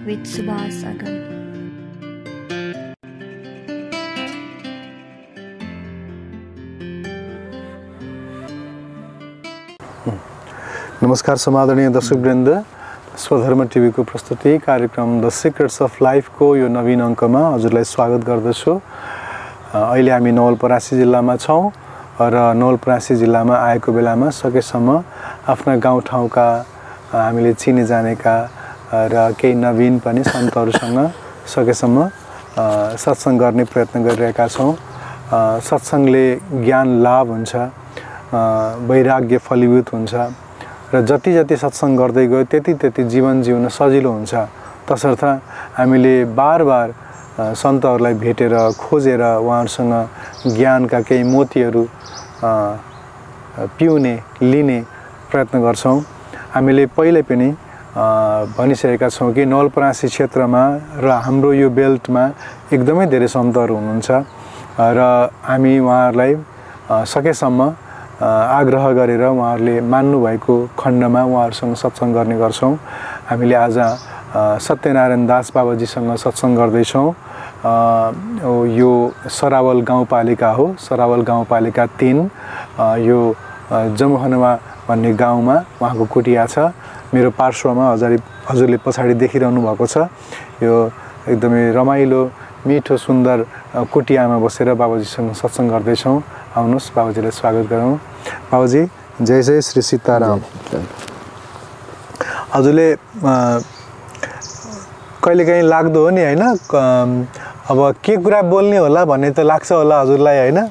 with Subhas Agam. नमस्कार समादरणीय दर्शकवृन्द, स्वधर्म TV को प्रस्तुति कार्यक्रम द सिक्रेट्स अफ लाइफ को यो नवीन अङ्कमा हजुरलाई स्वागत गर्दछु। अहिले हामी नवलपरासी जिल्लामा छौं र नवलपरासी जिल्लामा आएको बेलामा सकेसम्म आफ्ना गाउँठाउँका हामीले चिने जानेका र केही नवीन पनि सन्तहरुसँग सकेसम्म सत्संग गर्ने प्रयत्न गरिरहेका छौं। सत्संगले ज्ञान लाभ हुन्छ, वैराग्य फलीभूत हुन्छ र जति जति सत्संग गर्दै गयो त्यति जीवन जिउन सजिलो हुन्छ। तसर्थ हामीले बार सन्तहरुलाई भेटेर खोजेर उहाँहरुसँग ज्ञानका केही मोतीहरु पिउने लिने प्रयत्न गर्छौं। हामीले पहिले पनि भनिसकेका छौं कि नवलपरासी क्षेत्रमा र हाम्रो यो बेल्टमा एकदमै धेरै सन्तहरु हुनुहुन्छ र हामी उहाँहरुलाई सकेसम्म आग्रह गरेर उहाँहरुले मान्नु भएको खण्डमा उहाँहरुसँग सत्संग गर्ने गर्छौं। हामीले आज सत्यनारायण दास बाबाजीसँग सत्संग गर्दै छौं। यो सरावल गाउँपालिका हो, सरावल गाउँपालिका 3 यो जमुहनुमा भन्ने गाउँमा उहाँको कुटिया छ। मेरो पार्श्वमा हजुरले पछाडी देखिरहनु भएको छ। यो एकदमै रमाइलो मिठो सुन्दर कुटियामा बसेर बाबाजीसँग सत्संग गर्दै छौं। आउनुस् बाबाजीलाई स्वागत गरौँ। बाबाजी जय जय श्री सीताराम। हजुरले कहिलेकाहीँ लाग्दो हो नि हैन, अब के कुरा बोल्ने होला भन्ने त लाग्छ होला हजुरलाई हैन,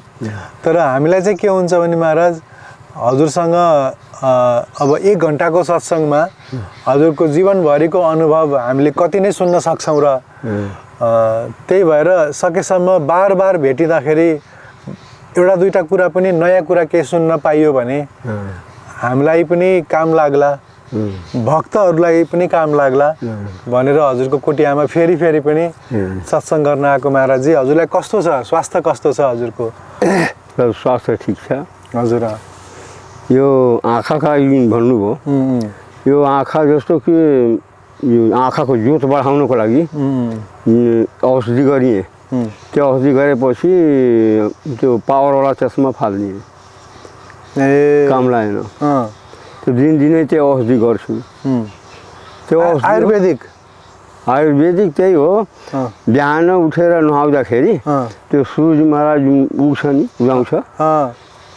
तर हामीलाई चाहिँ के हुन्छ भने महाराज हजुरसँग अब 1 घण्टाको सत्संगमा हजुरको जीवनभरिको अनुभव हामीले कति नै सुन्न सक्छौं र त्यही भएर सकेसम्म बार भेटिँदाखेरि एउटा दुईटा कुरा पनि नयाँ कुरा के सुन्न पाइयो भने हामीलाई पनि काम लाग्ला, भक्तहरूलाई पनि काम लाग्ला भनेर हजुरको कुटियामा फेरि पनि सत्संग गर्न आएको। महाराजजी हजुरलाई कस्तो छ, स्वास्थ्य कस्तो छ हजुरको? स्वास्थ्य ठीक छ हजुर। यो आँखाका भन्नुभयो, यो आँखा जस्तो कि यो आँखाको जोत बढाउनको लागि औषधि गरिए, त्यो औषधि गरेपछि त्यो पावरवाला चस्मा फाल्ने काम लागेन। त्यो दिनदिनै त्यो औषधि गर्छु। त्यो आयुर्वेदिक त्यही हो। बिहान उठेर नुहाउँदाखेरि त्यो सूर्य महाराज उठ्छ नि, उदाउँछ,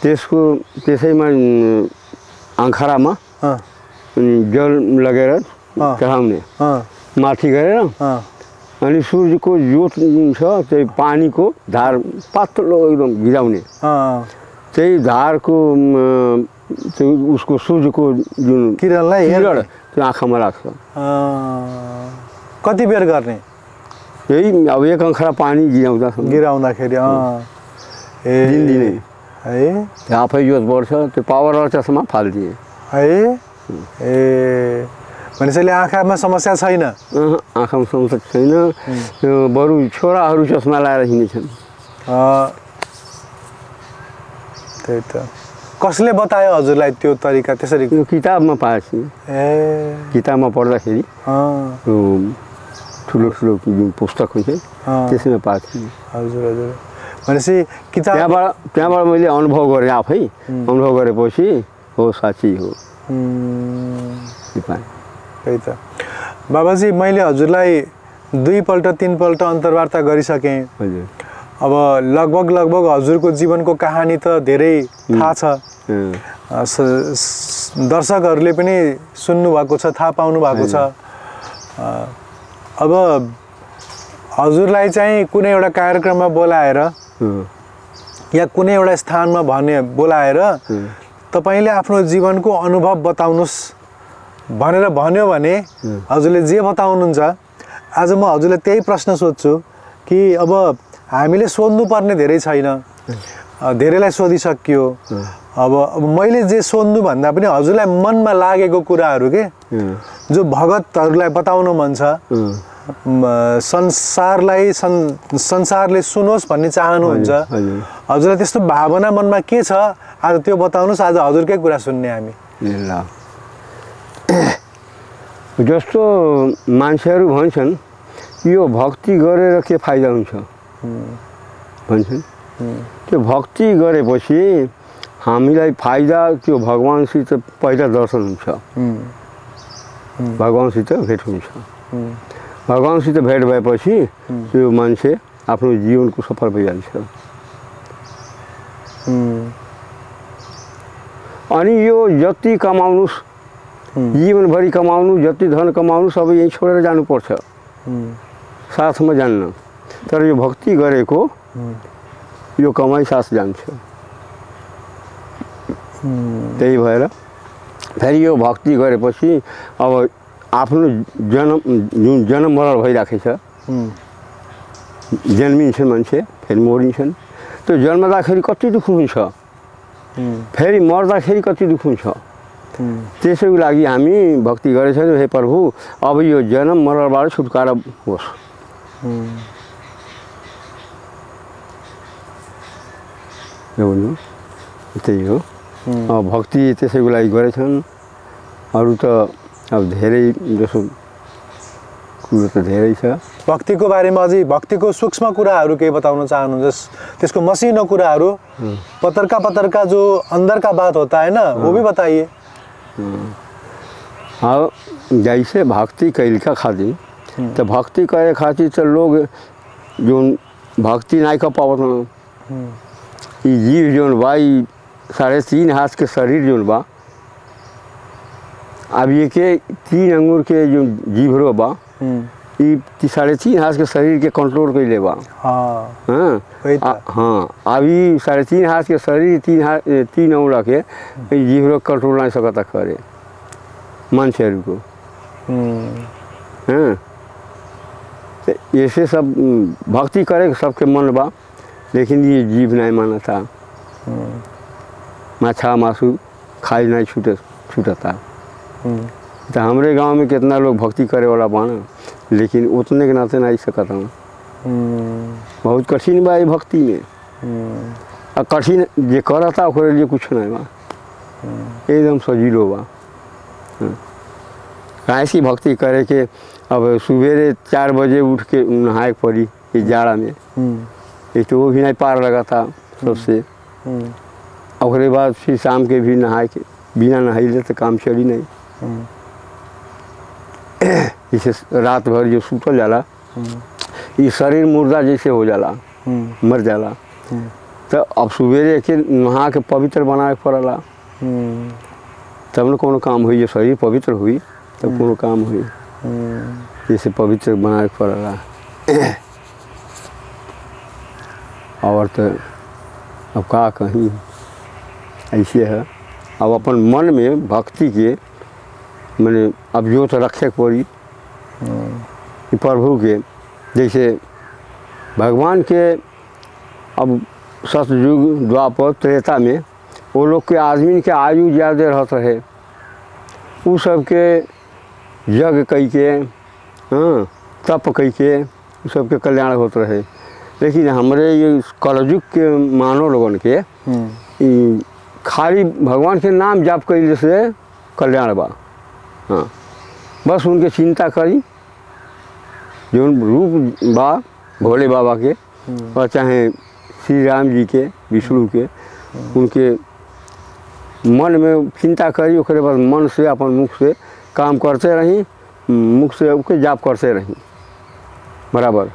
त्यसैमा आँखारामा जल लगेर चढाउने माथि गरेर, अनि सूर्यको जोत जुन छ त्यही पानीको धार पातलो एकदम गिराउने, त्यही धारको त्यो उसको सूर्यको जुन किरणलाई त्यो आँखामा लाग्छ। कति बेर गर्ने? यही अब 1 अंखरा पानी गिराउँदाखेरि दिनदिनै है आफै जोत बढ्छ। त्यो पावरवाला चस्मा फाल्दिए है। भनेपछि आँखामा समस्या छैन? आँखामा समस्या छैन। बरु छोराहरू चस्मा लाएर हिँड्छन्। त्यही त। कसले बतायो हजुरलाई त्यो तरिका त्यसरी? यो किताबमा पाएछु। किताबमा पढ्दाखेरि ठुलो जुन पुस्तक हुन्छ त्यसमा पाएछु। हजुर। भनेपछि त्यहाँबाट मैले अनुभव गरेँ, आफै अनुभव गरेपछि हो साँच्चै हो। त्यही त। बाबाजी मैले हजुरलाई 2 पल्ट 3 पल्ट अन्तर्वार्ता गरिसकेँ। हजुर। अब लगभग हजुरको जीवनको कहानी त धेरै थाहा छ। दर्शकहरूले पनि सुन्नु भएको छ, थाहा पाउनु भएको छ। अब हजुरलाई चाहिँ कुनै एउटा कार्यक्रममा बोलाएर या कुनै एउटा स्थानमा बोलाएर तपाईले आफ्नो जीवनको अनुभव बताउनुस् भनेर भन्यो भने हजुरले जे बताउनुहुन्छ, आज म हजुरलाई त्यही प्रश्न सोध्छु कि अब हामीले सोध्नु पर्ने धेरै छैन, धेरैलाई सोधिसकियो। अब मैले जे सोध्नु भन्दा पनि हजुरलाई मनमा लागेको कुराहरू के जो भगतहरूलाई बताउन मन छ, संसारले सुनोस् भन्ने चाहनुहुन्छ, हजुरलाई त्यस्तो भावना मनमा के छ आज त्यो बताउनुस्। आज हजुरकै कुरा सुन्ने हामी। जस्तो मान्छेहरू भन्छन् यो भक्ति गरेर के फाइदा हुन्छ भन्छन्। त्यो भक्ति गरेपछि हामीलाई फाइदा त्यो भगवान्सित पहिला दर्शन हुन्छ, भगवान्सित भेट हुन्छ। भगवान्सित भेट भएपछि त्यो मान्छे आफ्नो जीवनको सफल भइहाल्छ। अनि यो जति कमाउनुस्, जीवनभरि कमाउनु, जति धन कमाउनु सबै यहीँ छोडेर जानुपर्छ, साथमा जान्न। तर यो भक्ति गरेको यो कमाइ साथ जान्छ। त्यही भएर फेरि यो भक्ति गरेपछि अब आफ्नो जुन जन्म मरण भइराखेको छ, जन्मिन्छन् मान्छे फेरि मरिन्छन्। त्यो जन्मदाखेरि कति दुःख हुन्छ, फेरि मर्दाखेरि कति दुःख हुन्छ। त्यसैको लागि हामी भक्ति गरेछौँ, हे प्रभु अब यो जन्म मरणबाट छुटकारा होस्। त्यही हो। अब भक्ति त्यसैको लागि गरेछन्। अरू त अब धेरै जसो कुरो त धेरै छ। भक्तिको बारेमा अझै भक्तिको सूक्ष्म कुराहरू केही बताउन चाहनुहुन्छ? त्यसको मसिनो कुराहरू, पत्थर जो अंदर का बात होता है ना, वो भी बताइए। हाँ, जैसे भक्ति कैल का खातिर तो भक्ति करे खातिर तो लोग जो भक्ति नहीं कर पावत, ये जीव जोन बा 3.5 हाथ के शरीर जोन बा, अब ये के 3 अंगूर के जो जीभ बा, ये 3.5 हाथ के शरीर के कंट्रोल कर ले बा। हाँ अभी 3.5 हाथ के शरीर 3 अंगुला के जीभ कंट्रोल नहीं सकता करे मानसेहरू को। हाँ ऐसे सब भक्ति करे सबके मन बा, लेकिन ये जीभ नहीं माना था। माछा मासू खाई नहीं छूटता। तो हमारे गांव में कितना लोग भक्ति करे वाला बाना, लेकिन उतने के नाते नहीं सकता हूँ। बहुत कठिन बा ये भक्ति में। और कठिन जे करता ओकरे लिए कुछ नहीं बा, एकदम सजीलो बा। कैसी भक्ति करे के अब सुबेरे 4 बजे उठ के नहाए पड़ी ये जाड़ा में, एक तो वो भी नहीं पार लगा था सबसे। और बाद फिर शाम के भी नहाए के, बिना नहाइले तो काम चली नहीं। इसे रात भर जो सूतल जाला, ये शरीर मुर्दा जैसे हो जाला, मर जाला। तो अब सुबेरे के नहा के पवित्र बनाए पड़ला, तब न कोनो काम हुई। शरीर पवित्र हुई तब कोनो काम हुई, जैसे पवित्र बनाए पड़ला। और तो अब का कहीं ऐसे है। अब अपन मन में भक्ति के मैंने अब जो तो रखे पड़ी प्रभु के, जैसे भगवान के अब सतयुग द्वापर त्रेता में वो लोग के आदमी के आयु ज़्यादा रहते रहे, वो सब के यज्ञ कई के, हाँ तप कई के, वो सब के कल्याण होते रहे। लेकिन हमारे ये कलयुग के मानव लोगन के खाली भगवान के नाम जाप कैले से कल्याण बा। हाँ बस उनके चिंता करी, जो रूप बा भोले बाबा के, और चाहे श्री राम जी के, विष्णु के, उनके मन में चिंता करी। उसके बाद मन से अपन मुख से काम करते रही, मुख से उसके जाप करते रही, बराबर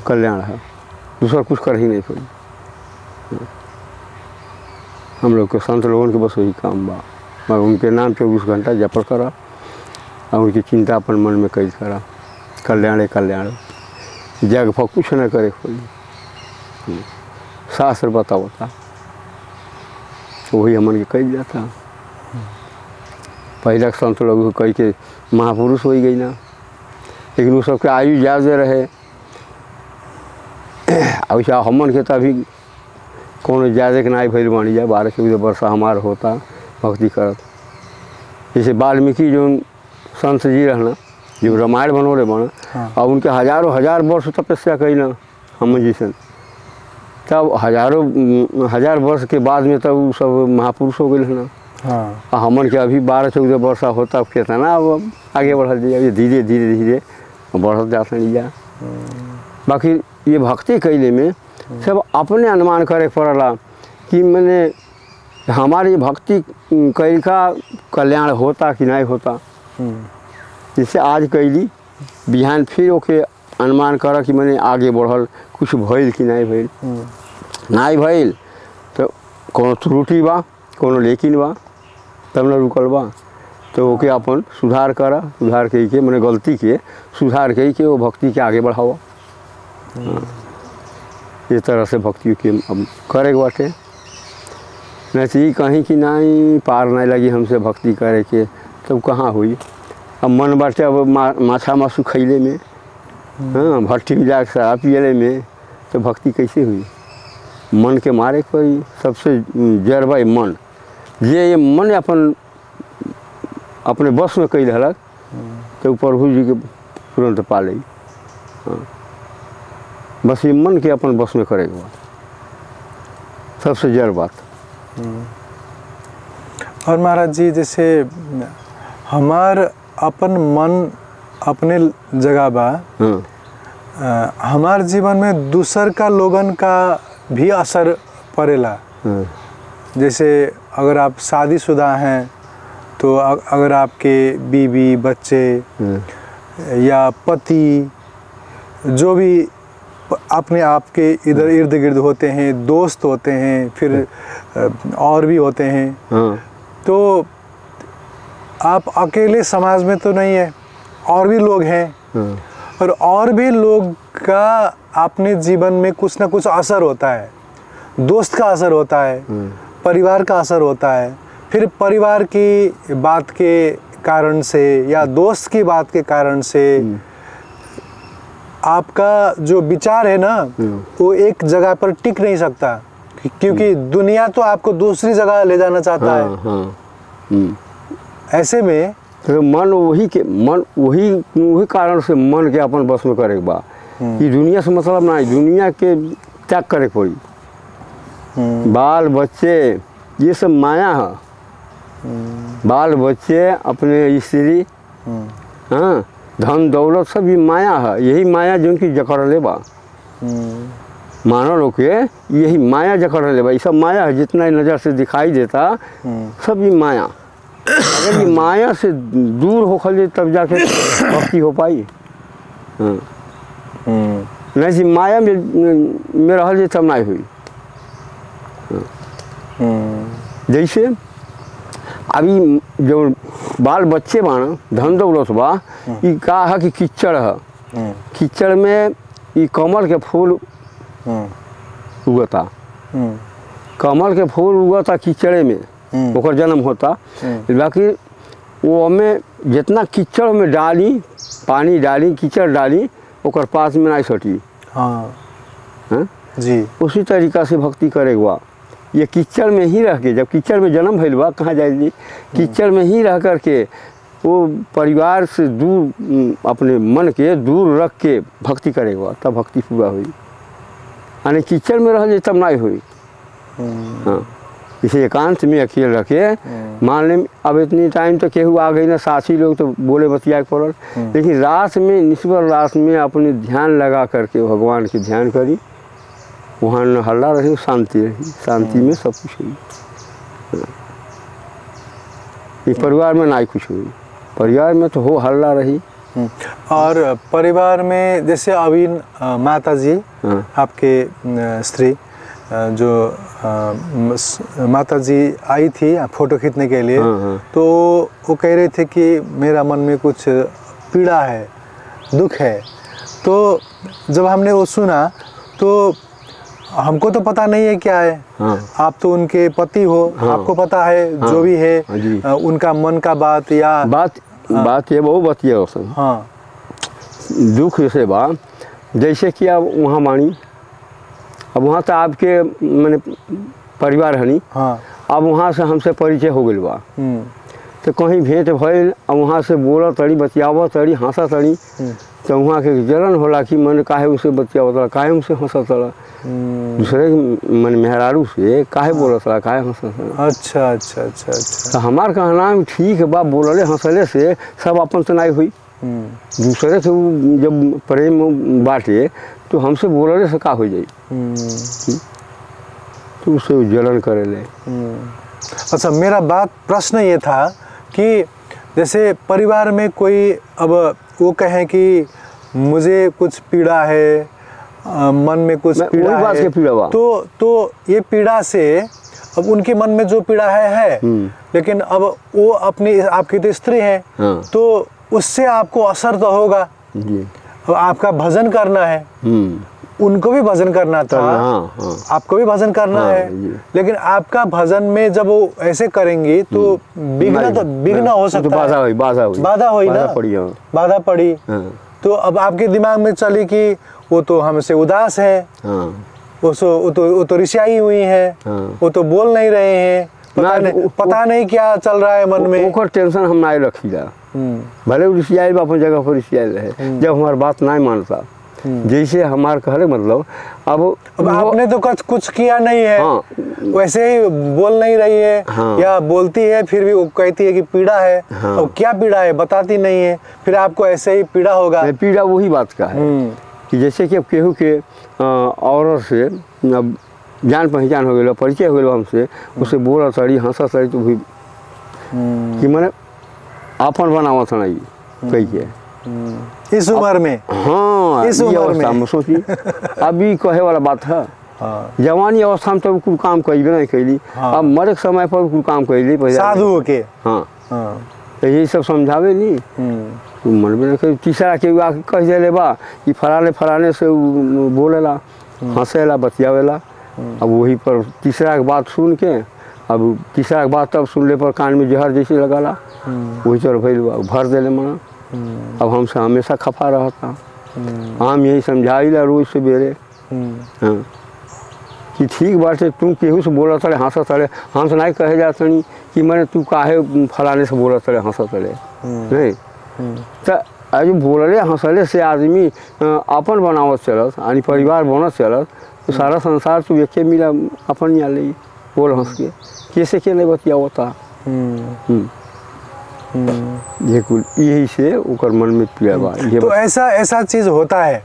कल्याण है। दूसरा कुछ कर ही नहीं पड़ी। हम लोग के संत लोगों के बस वही काम बा, मगर उनके नाम 24 घंटा जप करा और उनकी चिंता अपन मन में कई करा, कल्याण कल्याण, जग पर कुछ न करे कोई। शास्त्र बतावता वही हमन के कही जाता। पहले संत लोग कही के महापुरुष हो गई ना, लेकिन वो सबके आयु ज़्यादा रहे। वैसा हमन के तो अभी कोनो ज़्यादा के नाई भैल बनी जा, 12-14 वर्ष हमार होता भक्ति करत। जैसे वाल्मीकि जो संत जी रहना, जो रामायण बनोले बना, और उनके हज़ार वर्ष तपस्या कैल हम जैसन, तब हज़ार वर्ष के बाद में तब सब महापुरुष हो गए ना। हाँ। हमन के अभी 12-14 वर्ष होता कितना अब आगे बढ़ल जाइए, धीरे धीरे धीरे बढ़त जाता नहीं जा। बाकी ये भक्ति कैले में सब अपने अनुमान करे पड़ला कि मैंने हमारी भक्ति कैल का कल्याण होता कि नहीं होता। जैसे आज कैली बिहान फिर ओके अनुमान कर कि मैंने आगे बढ़ल कुछ भइल कि नहीं भइल। नहीं भइल तो कोनो त्रुटि बा, कोनो लेकिन बा, तब न रुकल बा तो ओके अपन सुधार करा, सुधार के मैंने गलती के सुधार के वो भक्ति के आगे बढ़ावा। इस तरह से भक्ति के अब करे बाटे। नहीं तो कहीं कि नहीं पार नहीं लगी हमसे भक्ति करे के तब कहाँ हुई। अब मन बाटे अब माछा मासू खैले में, हाँ, भट्टी में जाकर शराब पियले में तो भक्ति कैसे हुई। मन के मारे कोई सबसे जरबा मन, ये मन अपन अपने बस में कई रहलक तो प्रभु जी के तुरंत पा ली। हाँ, बस ये मन के अपन बस में करेगा सबसे जड़ बात। और महाराज जी जैसे हमार अपन मन अपने जगह बा, हमार जीवन में दूसर का लोगन का भी असर पड़ेला। जैसे अगर आप शादीशुदा हैं तो अगर आपके बीवी बच्चे या पति जो भी अपने आप के इधर इर्द गिर्द होते हैं, दोस्त होते हैं, फिर और भी होते हैं, तो आप अकेले समाज में तो नहीं है, और भी लोग हैं और भी लोग का अपने जीवन में कुछ ना कुछ असर होता है। दोस्त का असर होता है, परिवार का असर होता है, फिर परिवार की बात के कारण से या दोस्त की बात के कारण से आपका जो विचार है ना वो एक जगह पर टिक नहीं सकता, क्योंकि दुनिया तो आपको दूसरी जगह ले जाना चाहता है। ऐसे में तो मन वही कारण से मन के अपन बस में करे बा कि दुनिया से मतलब ना, दुनिया के त्याग करे पड़ी। बाल बच्चे ये सब माया है, बाल बच्चे अपने स्त्री, हाँ, धन दौलत सब ये माया है। यही माया जिनकी जकड़ ले बा मानव लोग के, यही माया जकड़ ले बा। ये सब माया है, जितना नज़र से दिखाई देता सब ये माया। अगर ये माया से दूर हो खले तब जाके भक्ति हो पाई। नहीं जी माया में रहल जे तब नहीं हुई। जैसे अभी जो बाल बच्चे बाना, धन दौलत बा, ये का है कि कीचड़ है, कीचड़ में ये कमल के फूल उगता, कमल के फूल उगता कीचड़े में, ओकर जन्म होता। बाकी वो हमें जितना कीचड़ में डाली, पानी डाली, कीचड़ डाली, ओकर पास में नहीं सटी। हाँ हाँ जी, उसी तरीका से भक्ति करेगा। ये कीचड़ में ही रह के, जब कीचड़ में जन्म भइल बा, कहाँ जाएगी, कीचड़ में ही रह करके वो परिवार से दूर, अपने मन के दूर रख के भक्ति करेगा, तब भक्ति पूरा हुई। यानी कीचड़ में रह जाए तब नहीं हुई। हाँ, इसे एकांत में अकेले रखे, मान लें अब इतनी टाइम तो केहू आ गई ना, साथी लोग तो बोले बतिया के पड़ल, लेकिन रात में, निस्बर रात में अपने ध्यान लगा करके भगवान के ध्यान करी, वहाँ न हल्ला रही, शांति रही, शांति में सब कुछ हुई। ये परिवार में नहीं कुछ हुई, परिवार में तो हो हल्ला रही। और परिवार में जैसे अभी माता जी, आपके स्त्री जो माता जी आई थी फोटो खींचने के लिए, तो वो कह रहे थे कि मेरा मन में कुछ पीड़ा है, दुख है। तो जब हमने वो सुना तो हमको तो पता नहीं है क्या है। आप तो उनके पति हो, आपको पता है जो भी है उनका मन का बात या बात ये बहुत बतिया। हाँ, दुख से बा, जैसे कि अब वहाँ मानी, अब वहाँ तो आपके मैंने परिवार हनी, अब वहाँ से हमसे परिचय हो गई बा, तो कहीं भेंट भइल, अब वहाँ से बोला तड़ी, बतियावा तड़ी, हंसा तड़ी, तो वहाँ के जलन होला कि मन काहे उसे बतिया होता, काहे उसे हंसत रहा, दूसरे मन मेहरारू से काहे बोलत रहा, काहे हंसत रहा। अच्छा अच्छा अच्छा अच्छा। तो हमार कहना ठीक बा, बोलले हंसले से सब अपन सुनाई हुई। दूसरे से जब प्रेम बाटे तो हमसे बोलले से का हो जाई, तो उसे जलन करेले। अच्छा, मेरा प्रश्न ये था कि जैसे परिवार में कोई अब वो कहे कि मुझे कुछ पीड़ा है, मन में कुछ पीड़ा है, तो ये पीड़ा से अब उनके मन में जो पीड़ा है लेकिन अब वो अपनी आपकी तो स्त्री है, तो उससे आपको असर तो होगा। अब आपका भजन करना है, उनको भी भजन करना था, आपको भी भजन करना है, लेकिन आपका भजन में जब वो ऐसे करेंगी तो बिगना हो सकता है, बाधा हुई ना, बाधा पड़ी। तो अब आपके दिमाग में चली कि वो तो हमसे उदास है, वो तो रिसाई हुई है, वो तो बोल नहीं रहे हैं, पता नहीं क्या चल रहा है मन में। ओकर टेंशन हम नहीं रखीला, भले रिसाई अपन जगह पर रिसाई रहे, जब हमारी बात नहीं मानता, जैसे हमार कहले मतलब अब आपने तो कुछ किया नहीं है, वैसे ही बोल नहीं रही है, या बोलती है फिर भी वो कहती है कि पीड़ा है, अब क्या पीड़ा है बताती नहीं है, फिर आपको ऐसे ही पीड़ा होगा। पीड़ा वही बात का है कि जैसे कि अब केहू के औरत से अब जान पहचान हो गया, परिचय हो गया हमसे, उसे बोला सड़ी हंसा सड़ी तो भी कि मैंने अपन बनावा था नहीं कही के इस उम्र में। हाँ, इस उम्र में सोची अभी कहे वाला बात है। जवानी अवस्था में तो कुछ काम करीबे नहीं कैली, अब मरे के समय पर कुछ काम कैली साधु होके। हाँ, तो यही सब समझावे नहीं, तू मन में नहीं। तीसरा के आके कह दे बा कि फलाने से बोलेला, हंसेला, बतियावेला। अब वही पर तीसरा के बात सुन के, अब तीसरा के बात तब सुनले पर कान में जहर जैसे लगाला, वही चल भाई भर देले मना। अब हमसे हमेशा खफा रहता, हम यही समझाइला रोज सवेरे कि ठीक बात है, तुम केहू से बोला तड़े हंसा तड़े, हमसे नहीं कहे जाता नहीं कि मैंने तू काहे फलाने से बोला तड़े हंसा तड़े नहीं। तो आज बोलले हंसले से आदमी अपन बनावत चलत, यानी परिवार बनत चलत, तो सारा संसार तो एक मिला अपन यहाँ ले बोल हंस के कैसे के नहीं बतिया होता। यही से उकर मन में पीड़ा बा। तो ऐसा चीज होता है,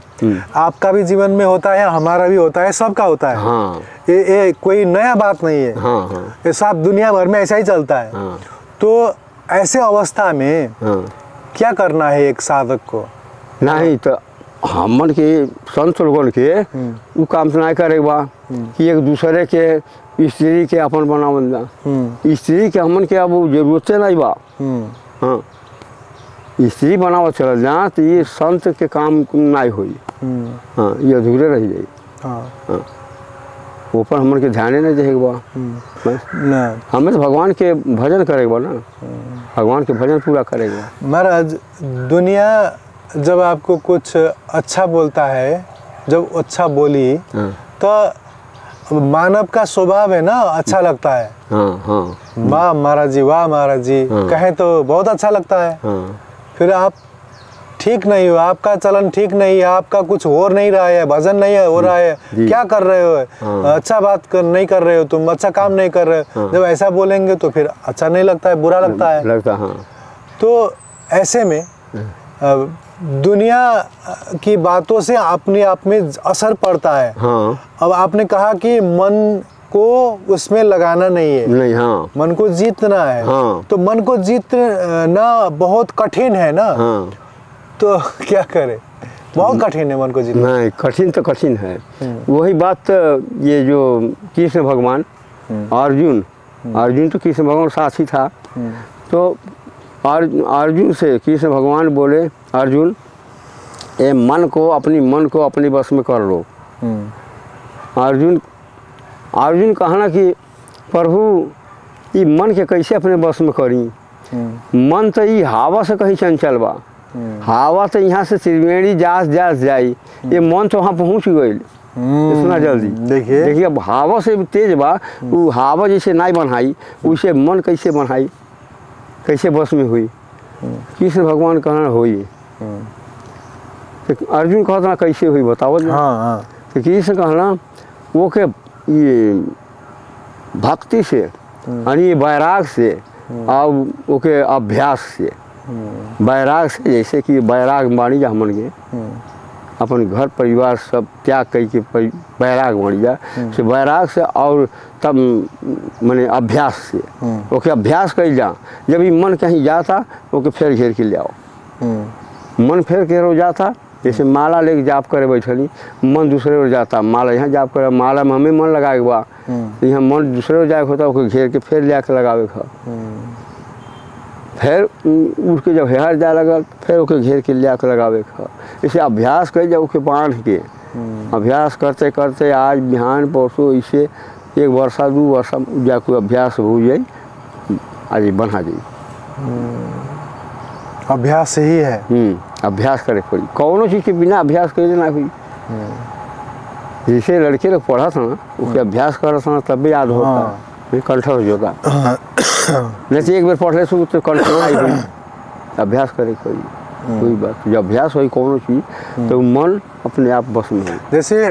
आपका भी जीवन में होता है, हमारा भी होता है, सबका होता है। हाँ। ये कोई नया बात नहीं है। हाँ। ये सब दुनिया भर में ऐसा ही चलता है। तो ऐसे अवस्था में क्या करना है एक साधक को? नहीं तो हमन के संत लोगन के वो काम से नहीं करे बा कि एक दूसरे के स्त्री के अपन बनावल जा, स्त्री के हमन के अब जरूरत नहीं बा। हाँ, स्त्री बनावत चल जा तो ये संत के काम नहीं हुई। हाँ, ये अधूरे रह जाए। हाँ, ऊपर हमन के ध्यान नहीं देगा बा, हमें तो भगवान के भजन करेगा ना, भगवान के भजन पूरा करेगा। महाराज, दुनिया जब आपको कुछ अच्छा बोलता है, जब अच्छा बोली तो मानव का स्वभाव है ना, अच्छा लगता है। वाह महाराज जी, वाह महाराज जी कहे तो बहुत अच्छा लगता है। फिर आप ठीक नहीं हो, आपका चलन ठीक नहीं है, आपका कुछ हो नहीं रहा है, भजन नहीं हो रहा है, क्या कर रहे हो, अच्छा बात नहीं कर रहे हो, तुम अच्छा काम नहीं कर रहे हो। जब ऐसा बोलेंगे तो फिर अच्छा नहीं लगता है, बुरा लगता है। तो ऐसे में दुनिया की बातों से अपने आप में असर पड़ता है। अब आपने कहा कि मन को उसमें लगाना नहीं है, मन को जीतना है। तो मन को जीतना बहुत कठिन है ना, तो क्या करे? बहुत कठिन है मन को जीतना। नहीं, कठिन तो कठिन है। वही बात ये जो कृष्ण भगवान अर्जुन तो कृष्ण भगवान साथी था, तो अर्जुन से कृष्ण भगवान बोले, अर्जुन ये मन को अपनी बस में कर लो। अर्जुन कहना कि प्रभु ये मन के कैसे अपने बस में करी, मन तो ये हवा से कहीं चंचल बा, हवा तो यहाँ से त्रिवेणी जास जाई, ये मन तो वहाँ पहुँच गई इतना जल्दी। देखिए अब हवा से तेज बा, वो हवा जैसे नहीं बनाई वैसे मन कैसे बनाई, कैसे बस में हुई? कृष्ण भगवान कहना हुई तो अर्जुन कहता कैसे हुई बताओ। हाँ हाँ। तो कृष्ण कहना वो के ये भक्ति से यानी वैराग से और ओके अभ्यास से, वैराग से जैसे कि वैराग बाणी जा हमन के अपन घर परिवार सब त्याग कई के वैराग बन जा से वैराग से और तब माने अभ्यास से ओके अभ्यास कर जा। जब ये मन कहीं जाता ओके फेर घेर के ले आओ, मन फेर के हो जाता। जैसे माला लेके जाप करे बैठली, मन दूसरे ओर जाता, माला यहाँ जाप करे, माला में हमें मन लगाए बा, यहाँ मन दूसरे ओर जाए होता ओके घेर के फेर ले के लगावे खा। फिर उठ के जब हेहर जाए लगा फिर ओके घेर के ले के लगावे खा। इसे अभ्यास कर जाओ के बांध के, अभ्यास करते करते आज बिहान परसों इसे 1 वर्ष 2 वर्ष जाके अभ्यास हो जाए, आज बना जाए। अभ्यास से ही है। अभ्यास करे पड़ी, कौनो चीज़ के बिना अभ्यास करे ना हुई। जैसे लड़के लोग पढ़ा था ना उसके अभ्यास कर था ना तब भी याद होता, कंठ हो जाता। नहीं तो एक बार पढ़ ले तो कंठ ना आई, अभ्यास करे कोई बात। जब अभ्यास हो कौनो चीज़ तो मन अपने आप बस में हो। जैसे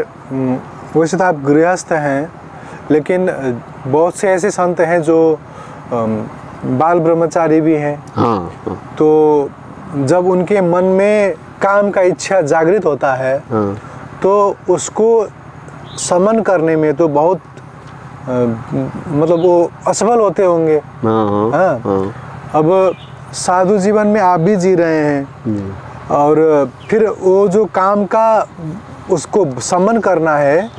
वैसे तो आप गृहस्थ हैं, लेकिन बहुत से ऐसे संत हैं जो बाल ब्रह्मचारी भी हैं। हाँ। तो जब उनके मन में काम का इच्छा जागृत होता है तो उसको समन करने में तो बहुत मतलब वो असफल होते होंगे। हाँ। अब साधु जीवन में आप भी जी रहे हैं और फिर वो जो काम का उसको समन करना है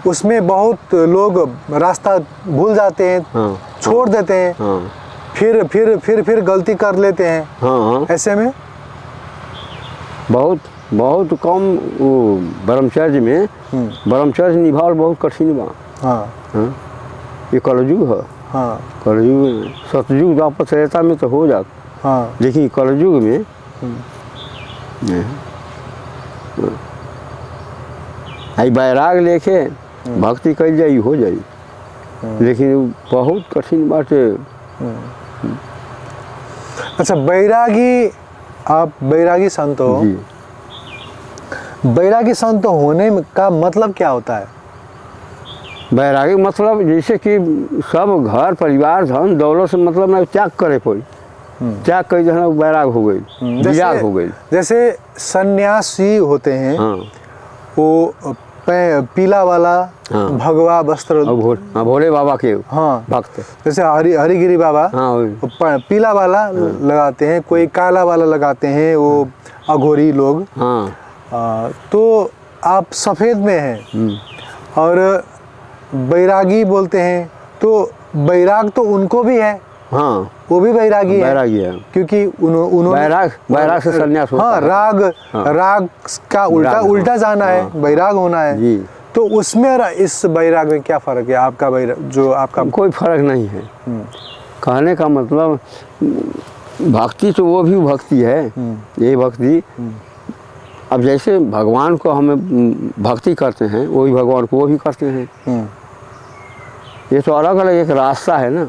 उसमें बहुत लोग रास्ता भूल जाते हैं, छोड़ देते हैं, फिर गलती कर लेते हैं। ऐसे में बहुत कम वो ब्रह्मचर्य में ब्रह्मचर्य निभाव बहुत कठिन बा। हाँ। ये कलयुग है। हाँ। कलयुग में सतयुग द्वापर त्रेता में तो हो जाता। हाँ। लेकिन कलयुग में आई वैराग लेके भक्ति कल जाई हो जाई, लेकिन बहुत कठिन बात है। अच्छा, बैरागी, आप बैरागी संत हो, बैरागी संत होने का मतलब क्या होता है? बैरागी मतलब जैसे कि सब घर परिवार धन दौलत से मतलब ना त्याग करे कोई, त्याग कर जो है बैराग हो गई, विराग हो गई। जैसे सन्यासी होते हैं। हाँ। वो पीला वाला भगवा वस्त्र, भोले बाबा के हाँ भक्त, जैसे हरिगिरी बाबा हाँ पीला वाला लगाते हैं, कोई काला वाला लगाते हैं, वो अघोरी लोग। हाँ। तो आप सफ़ेद में हैं और बैरागी बोलते हैं, तो बैराग तो उनको भी है। हाँ, वो भी बैरागी है क्योंकि उन्होंने बैराग से संन्यास होता है। राग का उल्टा जाना है, बैराग होना है जी। तो उसमें और इस बैराग में क्या फ़र्क है? आपका बैराग जो आपका कोई फर्क नहीं है। कहने का मतलब भक्ति तो वो भी भक्ति है, ये भक्ति। अब जैसे भगवान को हमें भक्ति करते हैं वही भगवान को वो भी करते हैं। ये तो अलग अलग एक रास्ता है ना।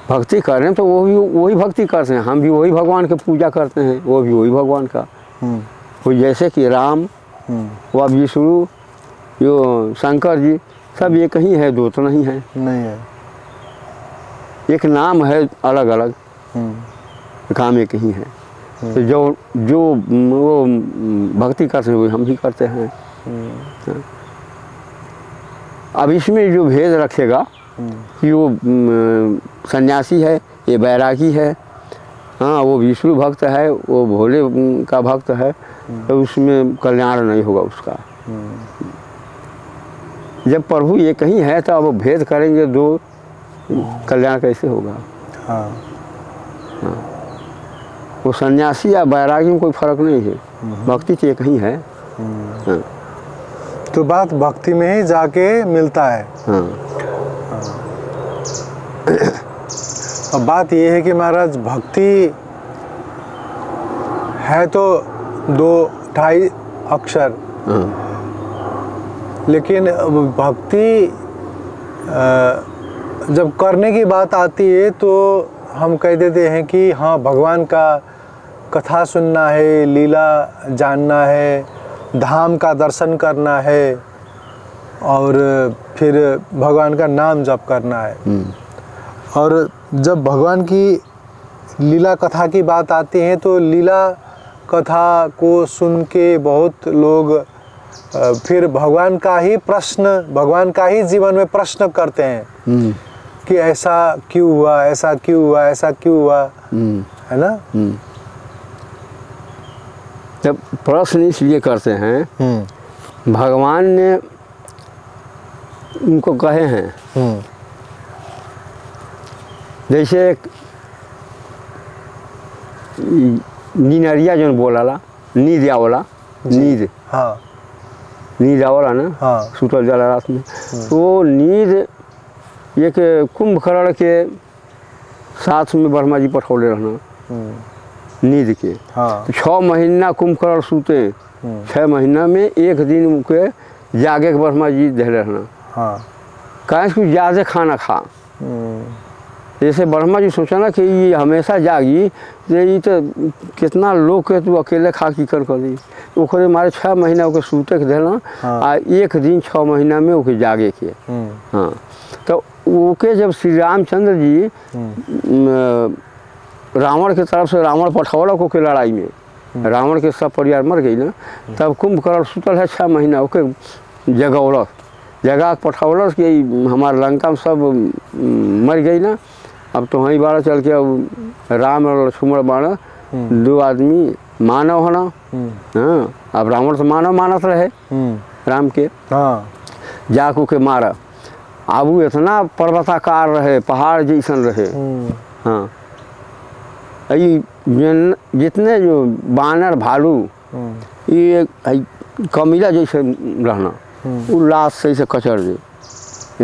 भक्ति कर रहे हैं तो वो भी वही भक्ति करते हैं, हम भी वही भगवान की पूजा करते हैं, वो भी वही भगवान का। वो जैसे कि राम, वो अब विष्णु, यो शंकर जी, सब एक ही है, दो तो नहीं है। नहीं है, एक नाम है अलग अलग, काम एक ही है। तो जो वो भक्ति करते हैं वही हम भी करते हैं। अब इसमें जो भेद रखेगा कि वो सन्यासी है, ये बैरागी है, हाँ वो विष्णु भक्त है, वो भोले का भक्त है, तो उसमें कल्याण नहीं होगा उसका। जब प्रभु ये कहीं है तो अब भेद करेंगे दो, कल्याण कैसे होगा? हाँ। हाँ। वो सन्यासी या बैरागी में कोई फर्क नहीं है, भक्ति तो एक ही है। हाँ। तो बात भक्ति में ही जाके मिलता है। हाँ। अब बात ये है कि महाराज भक्ति है तो 2-2.5 अक्षर, लेकिन भक्ति जब करने की बात आती है तो हम कह देते हैं कि हाँ भगवान का कथा सुनना है, लीला जानना है, धाम का दर्शन करना है और फिर भगवान का नाम जप करना है। और जब भगवान की लीला कथा की बात आती है तो लीला कथा को सुन के बहुत लोग फिर भगवान का ही प्रश्न, भगवान का ही जीवन में प्रश्न करते हैं कि ऐसा क्यों हुआ, ऐसा क्यों हुआ, ऐसा क्यों हुआ, है ना। जब प्रश्न इसलिए करते हैं, भगवान ने उनको कहे हैं, जैसे एक नीनरिया जो बोला नींद आवला, नींद, हाँ नींद आवला ना, हाँ सुतल जाला रात में, तो नींद ये के कुंभकर्ण के साथ में ब्रह्मा जी पठौले रहना नींद के। हाँ। तो 6 महीना कुंभकर्ण सूते, 6 महीना में एक दिन के जागे के ब्रह्मा जी दे रहना। हाँ। कहें कि ज़्यादा खाना खा, जैसे ब्रह्मा जी सोचा ना कि ये हमेशा जागी, ये तो कितना लोग के तू अकेले खा की कर दी, ओकरे मारे 6 महीना ओके सूते के देना। हाँ। आ एक दिन 6 महीना में ओके जागे के। हाँ। तो ओके जब श्री रामचंद्र जी रावण के तरफ से रावण पठौला को के लड़ाई में, रावण के सब परिवार मर गई ना, तब कुंभकर्ण सुतल है 6 महीना, ओके जगौलस, जगा पठौलस कि हमारे लंका में सब मर गई ना, अब तो वहीं बारह चल के अब राम और लक्ष्मण बाणा 2 आदमी मानव होना। हाँ। अब रावण तो मानव मानत रहे राम के। हाँ। जाकू के मारा, अब वो इतना पर्वताकार रहे, पहाड़ जैसन रहे। हाँ। जितने जो बानर भालू ये कमीला जैसे रहना, वो लाश से कचर दे,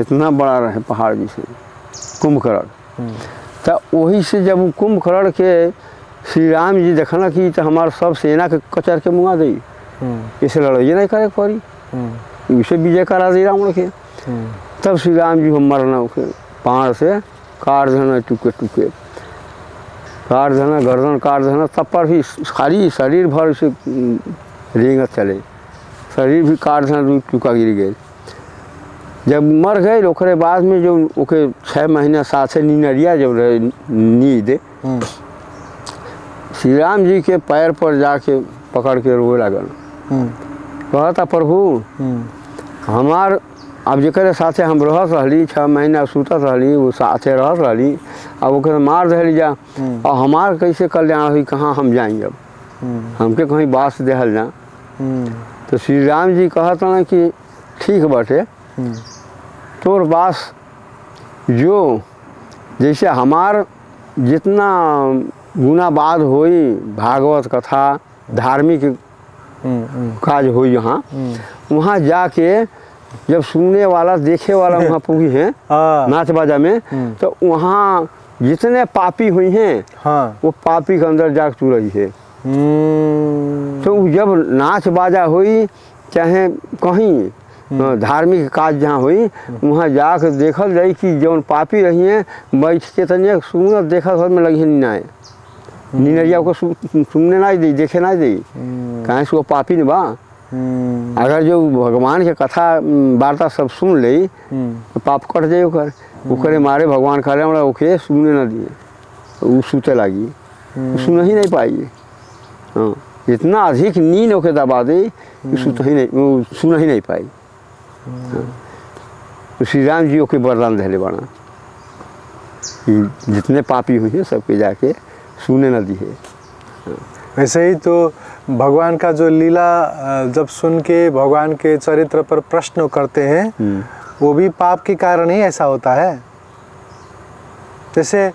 इतना बड़ा रहे पहाड़ जैसे कुंभकर्ण। तो वही से जब कुंभकर्ण के श्री राम जी देखना कि तो हमारे सब सेना के कचर के मुँगा दी, इसे लड़ाई नहीं करे पड़ी, उसे विजय करा दी रावण के। तब श्री राम जी हम मरना उसे पार से काट देना, टुके टुके काट देना, गर्दन काट देना, तब पर भी सारी शरीर भर से रेंगत चले, शरीर भी काट देना, टुका गिर गए। जब मर गए ओकरे बाद में जो ओके 6 महीना साथ नीनरिया जब रहे नींद, श्री राम जी के पैर पर जाके पकड़ के रोए लगल, कहता प्रभु हमार अब जरे साथे हम रहत रही, 6 महीना सुतत रही, वो साथे रहत रही, अब ओके मार दे जा, और हमार कैसे कल्याण हुई, कहाँ हम जाएंगे, अब हमके कहीं बास देहल जा। तो श्री राम जी कहता ना कि ठीक बाटे, तोर बास जो जैसे हमार जितना गुना बाद होई, भागवत कथा धार्मिक काज होई यहाँ, वहाँ जाके जब सुनने वाला देखे वाला वहाँ पूरी है नाच बाजा में, तो वहाँ जितने पापी हुई हैं, हाँ, वो पापी के अंदर जाके तू रही है। तो जब नाच बाजा हुई चाहे कहीं धार्मिक काज जहाँ हुई, वहाँ जाकर देखल जाए कि जौन पापी रही हैं बैठ के तनिए सुनत देखत में लगी नहीं आए, नीनरिया को सुनने ना दी, देखे ना दी, कहीं से वो पापी नहीं बा। अगर जो भगवान के कथा वार्ता सब सुन ले तो पाप कट जाए ओकर, ओकरे मारे भगवान करे हमरा ओके सुने ना दिए, वो सुते लगी, सुन ही नहीं पाई। हाँ, इतना अधिक नींद ओके दबा दे कि सुन ही नहीं पाई। तो श्री राम जी ओके वरदान धैले बना कि जितने पापी हुए हैं सबके जाके सुने न दिए। वैसे ही तो भगवान का जो लीला जब सुन के भगवान के चरित्र पर प्रश्न करते हैं, वो भी पाप के कारण ही ऐसा होता है। जैसे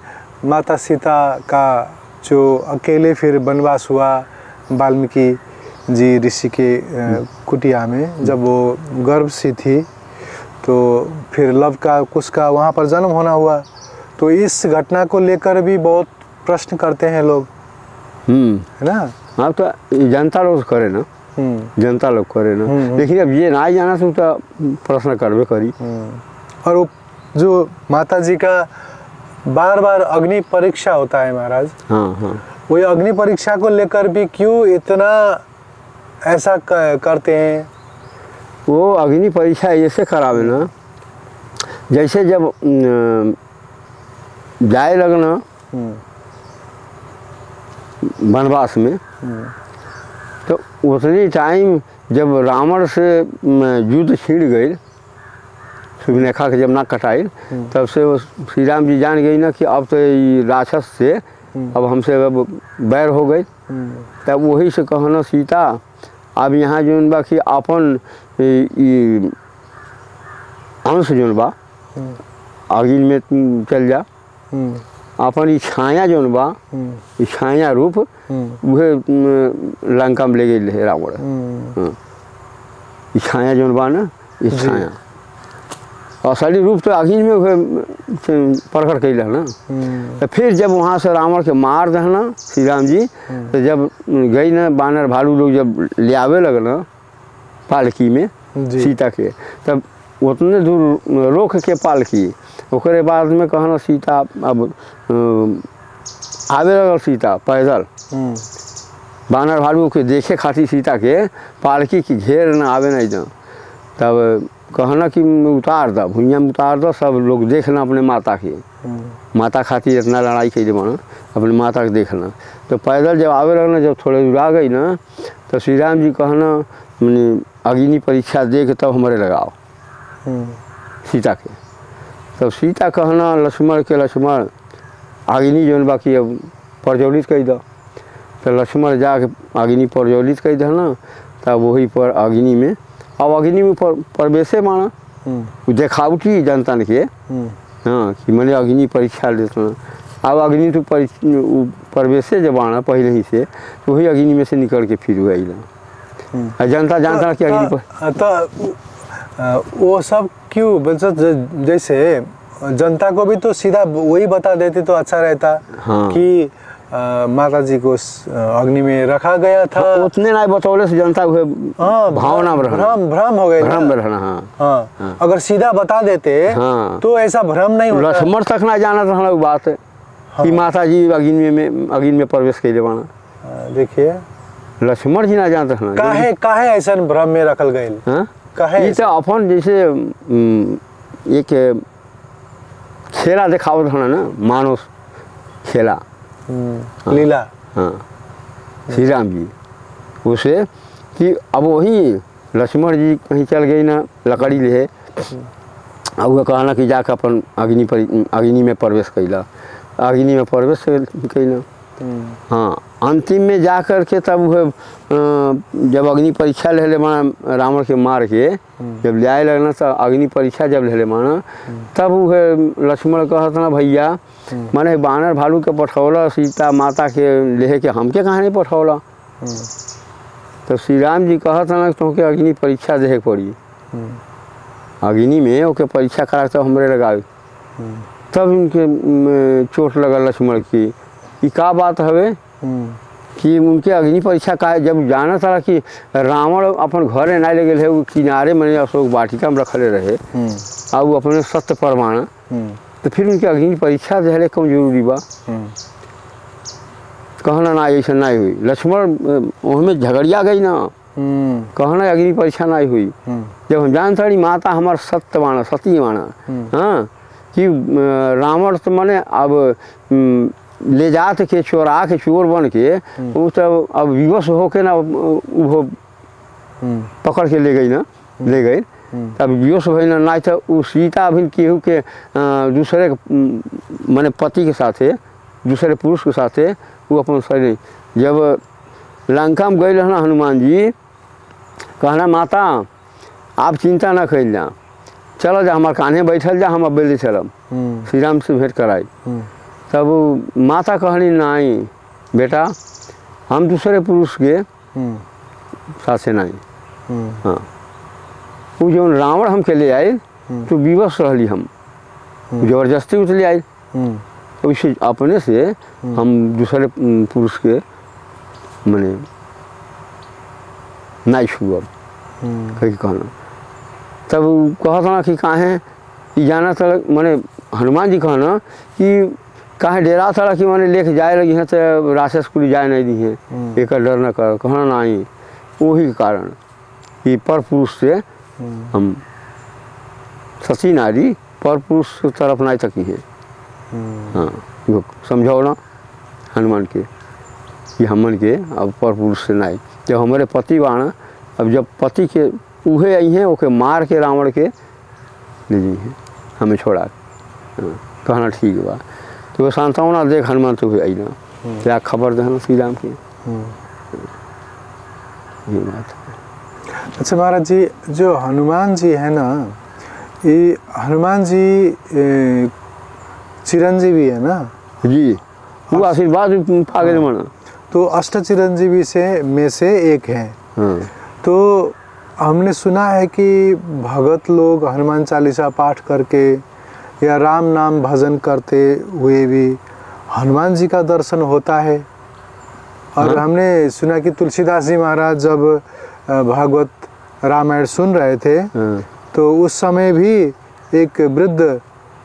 माता सीता का जो अकेले फिर वनवास हुआ वाल्मीकि जी ऋषि के कुटिया में, जब वो गर्भ सी थी, तो फिर लव का कुश का वहाँ पर जन्म होना हुआ, तो इस घटना को लेकर भी बहुत प्रश्न करते हैं लोग, है ना। अब तो जनता लोग करे ना, जनता लोग करे ना, लेकिन अब ये ना जाना तो प्रश्न करवे करी। और वो जो माता जी का बार बार अग्नि परीक्षा होता है महाराज, हाँ हाँ, वही अग्नि परीक्षा को लेकर भी क्यों इतना ऐसा करते हैं? वो अग्नि परीक्षा ऐसे करावे ना, जैसे जब जाए लगना वनवास में, तो उतनी टाइम जब रावण से युद्ध छिड़ गई, सुर्पनखा के जब ना कटाई, तब से वो श्री राम जी जान गई ना कि अब तो ये राक्षस से अब हमसे अब बैर हो गई। तब वही से कहना सीता अब यहाँ जोन बा कि अपन अंश जोन बा आगिन में तुम चल जा, अपन ई छाया जोन बा ई छाया रूप वह लंका में ले गई रावण। ई छाया जोन बा ना, ई छाया असली रूप तो आगिन में प्रकट कैल ना। तो फिर जब वहाँ से रावण के मार दहना श्री राम जी, तो जब गई ना बानर भालू लोग जब ले आवे लगना पालकी में सीता के, तब उतने दूर रोक के पालकी, ओकरे बाद में कहना सीता अब आवे लगल सीता पैदल, बानर भालू के देखे खातिर सीता के पालकी की घेर न आवे नहीं जा। तब कहना कि उतार दा भुइया में उतार दा, सब लोग देखना अपने माता के, माता खातिर इतना लड़ाई कैले बना, अपने माता के देखना। तो पैदल जब आवे लगना, जब थोड़े दूर आ गई ना, तो श्री राम जी कहना मैंने अग्नि परीक्षा दे के तब हमारे लगाओ सीता के। तब सीता कहना लक्ष्मण के लक्ष्मण अग्नि जौन बाकी अब प्रज्वलित कर दो। तो लक्ष्मण जाके अग्नि प्रज्वलित कर देना, तब वही पर अग्नि में, अब अग्नि में प्रवेशे माना देखावटी जनता के, हाँ कि मैंने अग्नि परीक्षा देता। अब अग्नि तो प्रवेशे जब आना पहले ही से, तो वही अग्नि में से निकल के फिर हुआ जनता जानता कि अग्नि पर। तो वो सब क्यों, जैसे जनता को भी तो सीधा वही बता देते तो अच्छा रहता। हाँ। कि माता जी को अग्नि में रखा गया था। हाँ, उतने नहीं बतौले से जनता भावना भ्रम हो गए, भ्रम रहना। हाँ। हाँ। हाँ। अगर सीधा बता देते हाँ। तो ऐसा भ्रम नहीं होता। लक्ष्मण तक ना जाना था बात है। हाँ। कि माता जी अग्नि में प्रवेश कर देवाना। देखिए लक्ष्मण जी ना जानते हैं काहे ऐसा भ्रम में रखल गए। ये तो अपन जैसे एक खेला दिखावत है ना, मानो खेला लीला। हाँ श्री राम जी उसे कि अब वही लक्ष्मण जी कहीं चल गई ना लकड़ी ले, और वह कहना कि जाकर अपन अग्नि में प्रवेश कैला, अग्नि में प्रवेश कैला। हाँ अंतिम में जा कर के तब वह जब अग्नि परीक्षा ले माना रावण के मार के जब ले आए लगना, तो अग्नि परीक्षा जब ले माना, तब वह लक्ष्मण कहता ना भैया माने बानर भालू के पठौला सीता माता के ले के हमके कहाँ नहीं पठौला। तो श्री राम जी कहता ना तुमके अग्नि परीक्षा देखे पड़ी, अग्नि में ओके परीक्षा करा तब हमरे लगाए। तब उनके चोट लगा लक्ष्मण की, ये का बात हवे कि उनके अग्नि परीक्षा का जब जाना था कि रावण अपन घरे ना ले गए, वो किनारे मैंने अशोक वाटिका में रखले रहे और वो अपने सत्य प्रमाण, तो फिर उनके अग्नि परीक्षा दे कम जरूरी बा। कहना ना ऐसा नहीं हुई, लक्ष्मण उसमें झगड़िया गई ना, कहना अग्नि परीक्षा नहीं हुई। जब हम जानता नहीं माता हमार सत्य माना सती माना, हाँ कि रावण तो मैंने अब ले जात के चोरा के चोर बन के वो तब अब विवश होके ना वो पकड़ के ले गई ना, ले गई। तब विवश भई ना तो वो सीता अभी केहू के दूसरे माने पति के साथे दूसरे पुरुष के साथे वो अपन शरीर जब लंका में गई रहना हनुमान जी कहना माता आप चिंता ना कर जा, चलो जा हमारे कान्हे बैठल जा, हम अब बेले चलब श्री राम से भेंट कराई। तब माता कहनी नहीं बेटा हम दूसरे पुरुष के साथे नहीं। हाँ वो जो रावण हमके ले आए तो विवश रहली, हम जबरदस्ती उतले आए, वैसे अपने से हम दूसरे पुरुष के मैंने नहीं छुअब कहीं कहना। तब कहता ना कि काहे जाना था मैंने हनुमान जी कहना कि कहाँ डेरा था कि मैंने लेके जाए लगी हैं तो राक्षस कुली जाए नहीं दी हैं, एक डर न कर कहना नहीं। वही कारण कि पर पुरुष से हम सती नारी पर पुरुष की तरफ नहीं तकी है। हाँ वो समझाओ ना हनुमान के कि हमन के अब पर पुरुष से नहीं। जब हमारे पति बाण, अब जब पति के उहे आई हैं ओके मार के रावण के ले जी हैं हमें छोड़ा। हाँ, कहना ठीक बा तो वो सांत्वना देख हनुमान तो आई ना क्या खबर देना श्री राम की। ये बात है। अच्छा महाराज जी, जो हनुमान जी है ना, ये हनुमान जी चिरंजीवी है ना जी, वो आशीर्वाद पागे मन तो अष्ट चिरंजीवी में से एक है। हाँ। तो हमने सुना है कि भगत लोग हनुमान चालीसा पाठ करके या राम नाम भजन करते हुए भी हनुमान जी का दर्शन होता है। और हाँ? हमने सुना कि तुलसीदास जी महाराज जब भागवत रामायण सुन रहे थे हाँ। तो उस समय भी एक वृद्ध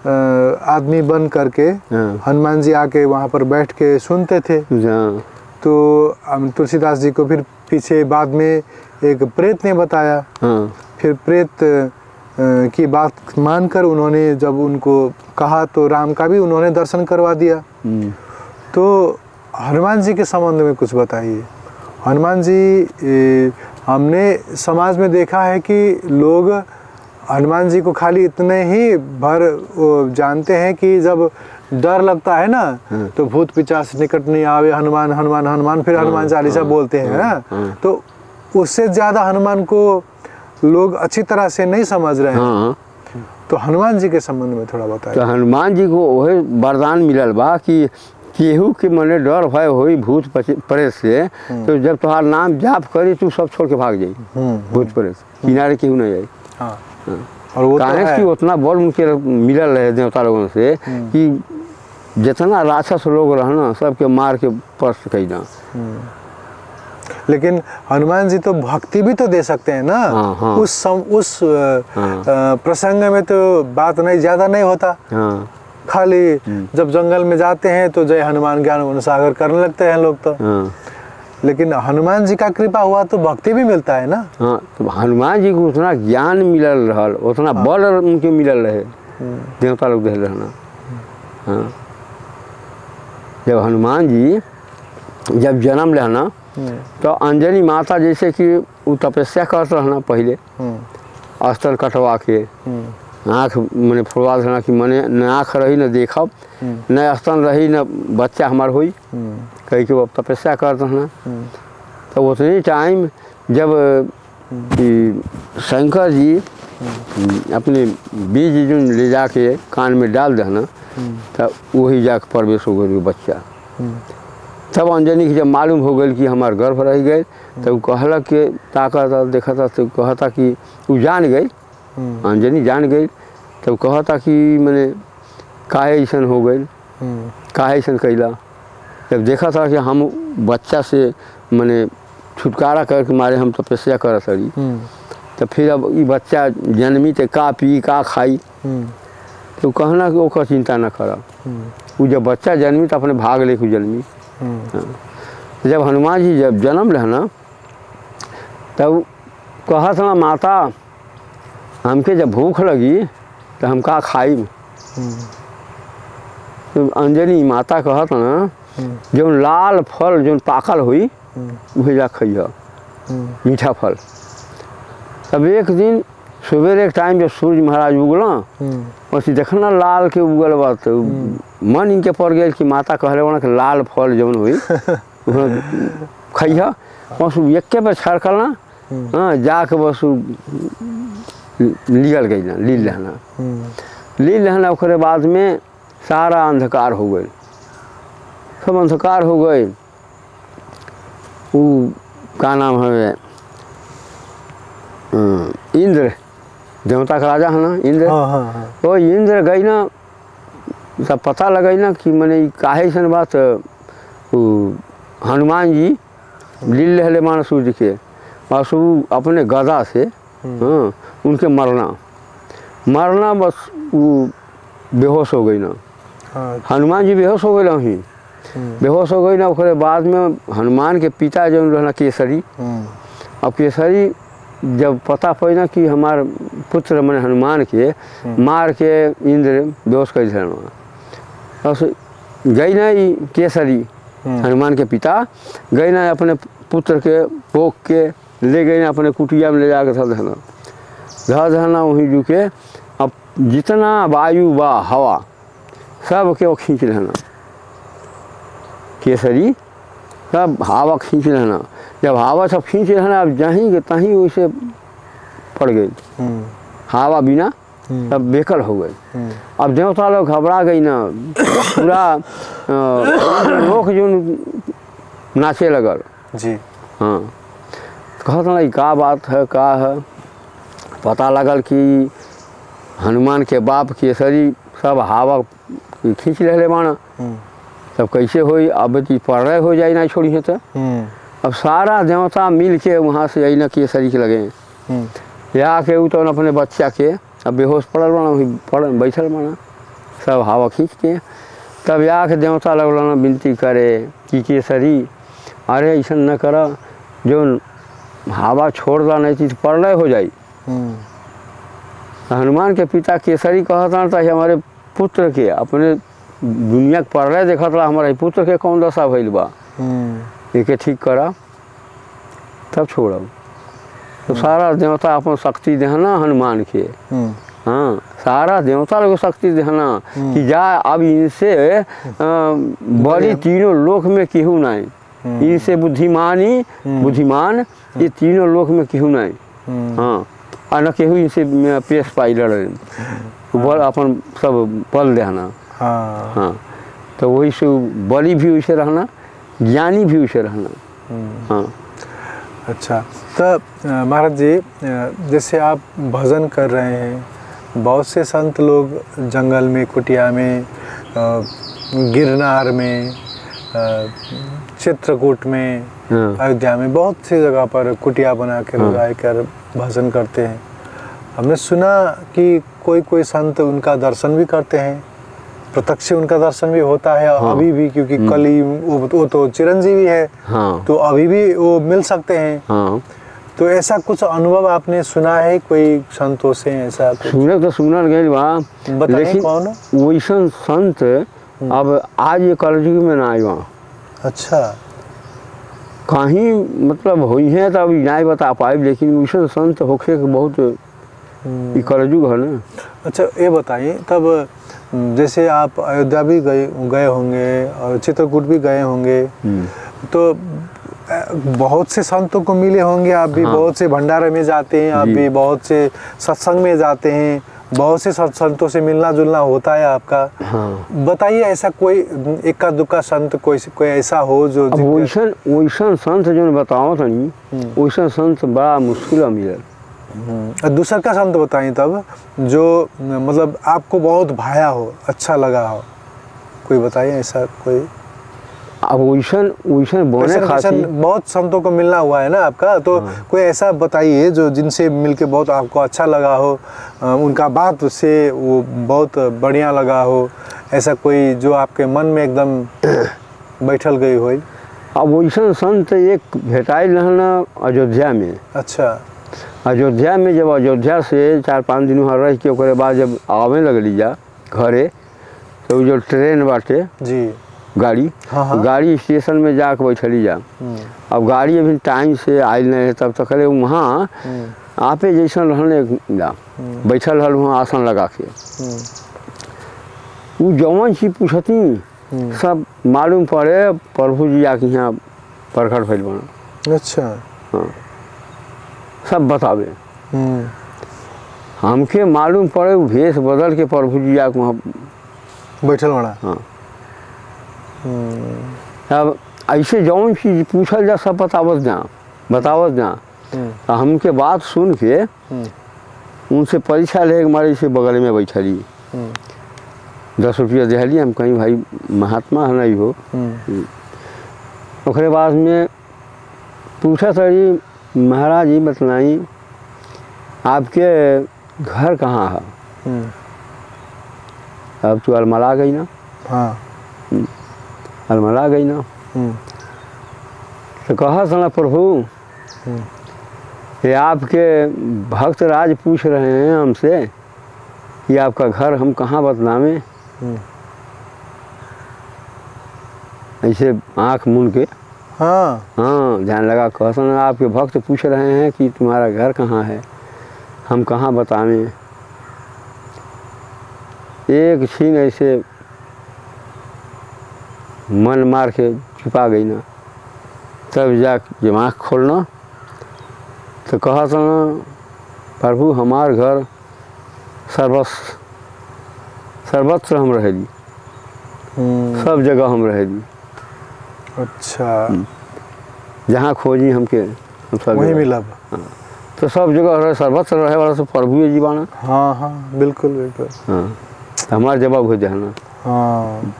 आदमी बन करके हाँ। हनुमान जी आके वहाँ पर बैठ के सुनते थे। हाँ। तो तुलसीदास जी को फिर पीछे बाद में एक प्रेत ने बताया। हाँ। फिर प्रेत की बात मानकर उन्होंने जब उनको कहा तो राम का भी उन्होंने दर्शन करवा दिया। तो हनुमान जी के संबंध में कुछ बताइए। हनुमान जी हमने समाज में देखा है कि लोग हनुमान जी को खाली इतने ही भर जानते हैं कि जब डर लगता है ना तो भूत पिशाच निकट नहीं आवे, हनुमान हनुमान हनुमान, फिर हनुमान चालीसा बोलते हैं ना। तो उससे ज़्यादा हनुमान को लोग अच्छी तरह से नहीं समझ रहे हैं। हाँ। तो हनुमान जी के संबंध में थोड़ा बताइए। तो हनुमान जी को वही वरदान मिलल बा कि केहू के मने डर भय होई भूत प्रेत से, तो जब तुम्हार नाम जाप करी तू सब छोड़ के भाग जाई। भूत प्रेत किनारे केहू नहीं जाई। हाँ। और वो काहे कि उतना बल उनके मिलल रहे देवता लोगों से कि जितना राक्षस लोग रहना सबके मार के पस्त कैना। लेकिन हनुमान जी तो भक्ति भी तो दे सकते हैं ना। हाँ। उस प्रसंग में तो बात नहीं ज़्यादा नहीं होता। हाँ। खाली जब जंगल में जाते हैं तो जय हनुमान ज्ञान सागर करने लगते हैं लोग तो। हाँ। लेकिन हनुमान जी का कृपा हुआ तो भक्ति भी मिलता है ना। हाँ, तो हनुमान जी को उतना ज्ञान मिलल रहल, उतना बल उनके मिलल रहे देवता लोग दे रहना। हाँ। जब हनुमान जी जब जन्म लेना तो अंजनी माता जैसे कि वो तपस्या करते रहना पहले अस्तर कटवा के आँख मैंने फुलवा देना कि मने न आँख रही न देखब न स्तन रही न बच्चा हमार हुई कह के वो तपस्या करते रहना। तो उतनी टाइम जब शंकर जी अपने बीज जो ले जाके कान में डाल देना तब वही जाके प्रवेश हो गए बच्चा। तब अंजनी की जब मालूम हो गई कि हमार गर्भ रह गए तब कहला कि ताकत देखा था तो कहता कि वो जान गई, अंजनी जान गई। तब कहता कि मैंने काहे ऐसा हो गई, काहे ऐसा कैला। जब देखा था कि हम बच्चा से मैंने छुटकारा करके मारे हम तपस्या कर सरी, तो फिर अब ये बच्चा जन्मी तो का पी का खाई, तो कहना कि ओकर चिंता न करा। वो जब बच्चा जन्मी तो अपने भाग लेके जन्मी। जब हनुमान जी जब जन्म लेना तब कहा था माता हमके जब भूख लगी तो हम का खाई। तो अंजनी माता कहा था ना जो लाल फल जो पाकल हुई वही जा खइया मीठा फल। तब एक दिन सुबह एक टाइम जब सूर्य महाराज उगला वैसे देखना लाल के उगल बात मन इनके पड़ गया कि माता कहले बना कि लाल फल जौन हुई खइया बस एक बार छड़कलना। हाँ जाके बस निकल गई ना ली लेना ओकरे बाद में सारा अंधकार हो गए, सब अंधकार हो गए। वो का नाम है इंद्र देवता का राजा है ना इंद्र। हाँ। तो इंद्र गई ना सब पता लगई ना कि मैंने काहे सन बात हनुमान जी लील रहले मान सूर्य के बस वो अपने गदा से हाँ उनके मरना बस वो बेहोश हो गई ना। हाँ। हनुमान जी बेहोश हो गए वहीं, बेहोश हो गई ना। ओकरे बाद में हनुमान के पिता जो रहना केसरी, अब केसरी जब पता पड़ी ना कि हमार पुत्र मैंने हनुमान के मार के इंद्र बेहोश कर दिया, गई ना केसरी हनुमान के पिता गई ना अपने पुत्र के पोक के ले गई ना अपने कुटिया में ले जाकर धर धरना वहीं जू के। अब जितना वायु बा हवा सब के वो खींच रहना, केसरी सब हवा खींच रहना। जब हवा सब खींच रहना अब जहीं के तहीं वैसे पड़ गई, हवा बिना सब बेकल हो गई। अब देवता लोग घबरा गई ना, पूरा लोग जो नाचे लगल जी। हाँ, कहता ना का बात है का है। पता लगल कि हनुमान के बाप केसरी सब हवा खींच रहे बाना, तब कैसे होई। अब चीज पड़ रहे हो जाए ना छोड़ी है तो अब सारा देवता मिल के वहाँ से आई ना केसरी के लगे या के उ तो अपने बच्चा के अब बेहोश पड़ल बाना, बैठल बाना सब हवा खींच के। तब या के देवता लगल ना विनती करे कि केसरी अरे ऐसा न कर, जो हवा छोड़ दा नहीं चीज पड़ रहे हो जाई। हनुमान के पिता केसरी कहता था हमारे पुत्र के अपने दुनिया के पड़ रहे देखा था हमारे पुत्र के कौन दशा भइल बा, एक ठीक करा तब छोड़ब। तो सारा देवता अपन शक्ति देहना हनुमान के, हाँ सारा देवता लोग शक्ति देहना कि जा अब इनसे बड़ी तीनों लोक में केहू नहीं, इनसे बुद्धिमान ये तीनों लोक में केहू नहीं। हाँ और न केहू इनसे पेश पाई लड़े, बल अपन सब बल देना। हाँ तो वही से बलि भी वैसे रहना, ज्ञानी भी वैसे रहना। हाँ अच्छा, तो महाराज जी जैसे आप भजन कर रहे हैं, बहुत से संत लोग जंगल में, कुटिया में, गिरनार में, चित्रकूट में, अयोध्या में, बहुत सी जगह पर कुटिया बना के लोग आकर भजन करते हैं। हमने सुना कि कोई कोई संत उनका दर्शन भी करते हैं, प्रत्यक्ष उनका दर्शन भी होता है। हाँ। अभी भी क्योंकि कली वो तो चिरंजीवी है। हाँ। तो अभी भी वो मिल सकते हैं। हाँ। तो ऐसा कुछ अनुभव आपने सुना है कोई संतों से? ऐसा सुने तो सुनल गई बा, लेकिन कौन वैसा संत अब आज ये कलयुग में ना आई वहाँ। अच्छा, कहीं मतलब हुई है तो अभी नहीं बता पाए, लेकिन वैसा संत होखे के बहुत कलयुग है ना। अच्छा ये बताइए, तब जैसे आप अयोध्या भी गए होंगे और चित्रकूट भी गए होंगे, तो बहुत से संतों को मिले होंगे आप भी। हाँ। बहुत से भंडारे में जाते हैं आप भी, बहुत से सत्संग में जाते हैं, बहुत से संतों से मिलना जुलना होता है आपका। हाँ। बताइए ऐसा कोई इक्का दुक्का संत कोई ऐसा हो जो वैसा संत जो बताओ था नहीं, वैसा संत बड़ा मुश्किल मिले। दूसरा का संत बताइए तब जो मतलब आपको बहुत भाया हो, अच्छा लगा हो, कोई बताइए ऐसा कोई। अब वैसा बोने खातिर बहुत संतों को मिलना हुआ है ना आपका, तो हाँ। कोई ऐसा बताइए जो जिनसे मिलके बहुत आपको अच्छा लगा हो, उनका बात से वो बहुत बढ़िया लगा हो, ऐसा कोई जो आपके मन में एकदम बैठल गई हो। अब वैसा संत एक भेटाइल रहना अयोध्या में। अच्छा, अयोध्या में जब अयोध्या से 4-5 दिन वहाँ रह के ओकरे बाद जब आवे लगली जा घरे, तो जो ट्रेन बाटे जी गाड़ी। हाँ। गाड़ी स्टेशन में जाके बैठली जा। अब गाड़ी अभी टाइम से आयल नहीं है, तब तक वहाँ आपे जैसा रहने जा बैठल रहल वहाँ आसन लगा के। वो जौन चीज पूछती सब मालूम पड़े प्रभु जी आके यहाँ प्रकट भइल बना। अच्छा, हाँ सब बतावे। हमके मालूम पड़े वो भेष बदल के प्रभु जी आके वहाँ बैठल बना। हाँ अब ऐसे जौन चीज पूछल जा सब बतावत जा। हमके बात सुन के उनसे परीक्षा ले हमारे से बगल में बैठली, 10 रुपया दिहली, हम कहीं भाई महात्मा नहीं हो। ओकरे बाद में पूछा तरी महाराज जी बतलाई आपके घर कहाँ है? अब तो अलमला गई ना। हाँ। अलमला गई ना। तो कहा सुना प्रभु ये आपके भक्त राज पूछ रहे हैं हमसे कि आपका घर हम कहाँ बतलावें। ऐसे आँख मूंद के हाँ ध्यान लगा कहा सुना आपके भक्त पूछ रहे हैं कि तुम्हारा घर कहाँ है, हम कहाँ बतावें। एक छीन ऐसे मन मार के छुपा गई ना। तब जा जब आँख खोलना तो कहा था ना प्रभु हमार घर सर्वत्र हम रहेगी, सब जगह हम रहेगी। अच्छा। जहाँ खोजी हमके हम सब वही मिला। हाँ। तो सब जगह रहे सर्वत्र रहे वाला तो प्रभु जीवाना। हाँ हाँ बिल्कुल बिल्कुल। हाँ हमारा जवाब हो जाना। हाँ।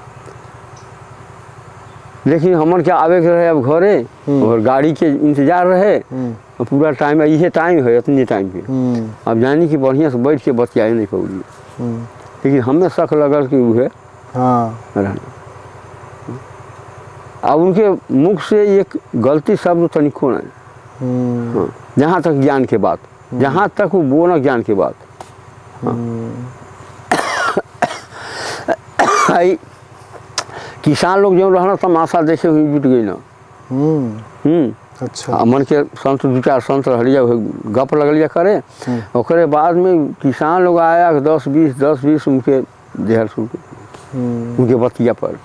लेकिन हमन क्या आवे के रहे अब घरे और गाड़ी के इंतजार रहे। पूरा टाइम यही टाइम है इतने टाइम पे अब जानी कि बढ़िया से बैठ के बतियाए नहीं पौड़ी। लेकिन हमें शक लगल कि वो है रहना। अब उनके मुख से एक गलती शब्द तनिको नहीं। हाँ जहाँ तक ज्ञान के बात, जहाँ तक वो बोना ज्ञान के बात। किसान लोग जो रहना तमाशा देखे हुए जुट गई ना। अच्छा। मन के संत दू चार संत रहलिया गप लगलिया करे। ओकरे बाद में किसान लोग आया 10-20 उनके जहर सुन के उनके बतिया पर।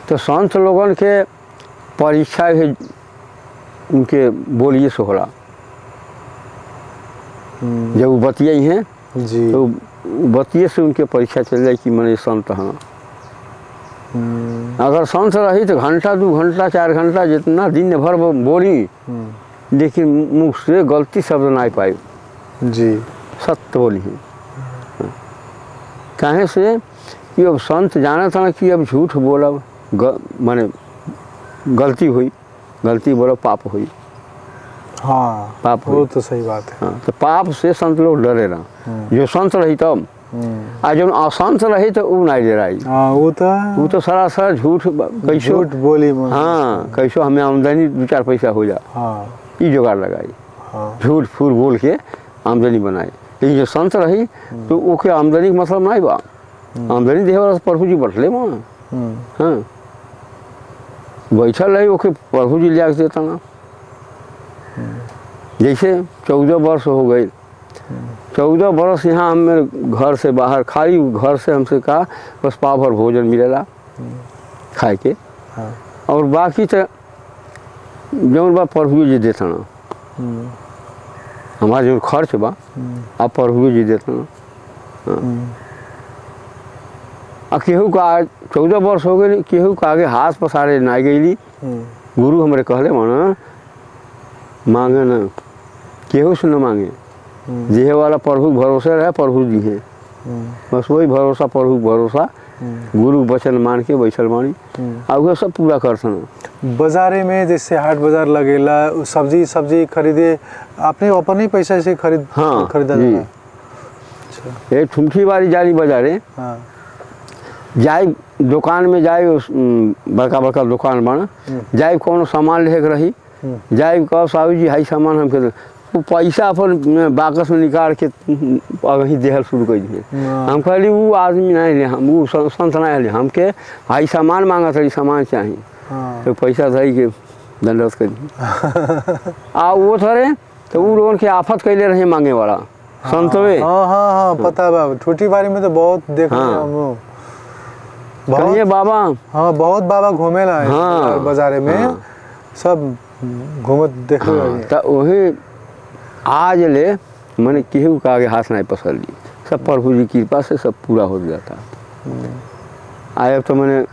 तो संत लोगन के परीक्षा है उनके बोलिए से होला। जब वो बतियाई हैं जी तो बतिये से उनके परीक्षा चल जाए कि मैंने संत हाँ। अगर संत रही तो घंटा 2 घंटा 4 घंटा जितना दिन भर बोली लेकिन मुख से गलती शब्द ना पाई जी। सत्य बोली है। कहे से कि अब संत जाना था कि अब झूठ बोला माने गलती हुई, गलती बोला पाप हुई। हाँ पाप वो तो सही बात है। हाँ तो पाप से संत लोग डरे ना। जो संत रही तब आ जो असंत रही तो वो नहीं डराई। हाँ वो तो सरासर झूठ कैसो बोली। हाँ कैसो हमें आमदनी 2-4 पैसा हो जा। हाँ ये जुगाड़ लगाई। हाँ झूठ फूट बोल के आमदनी बनाई। लेकिन जो संत रही तो ओके आमदनी का मतलब नहीं बा। आमदनी देवे वाला प्रभु जी बैठले वहाँ। हाँ बैठल रही ओके प्रभु जी लिया देता ना। जैसे 14 वर्ष हो गए, 14 वर्ष यहाँ हम घर से बाहर खाली घर से हमसे कहा बस पाव भर भोजन मिलेला खाए के। हाँ। और बाकी तो जौन बा प्रभु जी देता ना। हमारा जो खर्च बा आप प्रभु जी देता ना। आ केहू का 14 वर्ष हो गए केहू का आगे हाथ पसारे ना गई। गुरु हमारे कहले माना मांगे ना केहू से न मांगे। जिहे वाला प्रभु भरोसे रहे प्रभु जी है। बस वही भरोसा प्रभु भरोसा गुरु वचन मान के बैठल बानी और वो सब पूरा करते। बाजारे में जैसे हाट बाजार लगेला सब्जी खरीदे आपने अपने ही पैसा से खरीदा जी। अच्छा। एक ठुमकी वाली जाली बाजारे हाँ। जाए दुकान में जाए बड़का बड़का दुकान बना जाए कौन सामान लेके रही जाए कहो साहू जी हाई सामान हमके वो पैसा अपन बाकस में निकाल के वहीं देहल शुरू कर दिए। हम कहली वो आदमी नहीं ले हम वो संत नहीं ले हमके हाई सामान मांगा था सामान चाहिए। तो पैसा धरी के दंडवत कर दी आ वो थोड़े तो वो लोगों के आफत कैले रहे मांगे वाला संतवे। हाँ पता बा ठूठी बारी में तो बहुत देख हम लोग बहुत बाबा। हाँ बहुत बाबा घूमेला हाँ बाजारे में सब घूमत देख तो वही आज ले मैंने केहू का आगे हाथ नहीं पसर ली। सब प्रभु जी की कृपा से सब पूरा हो जाता। आए तो मैंने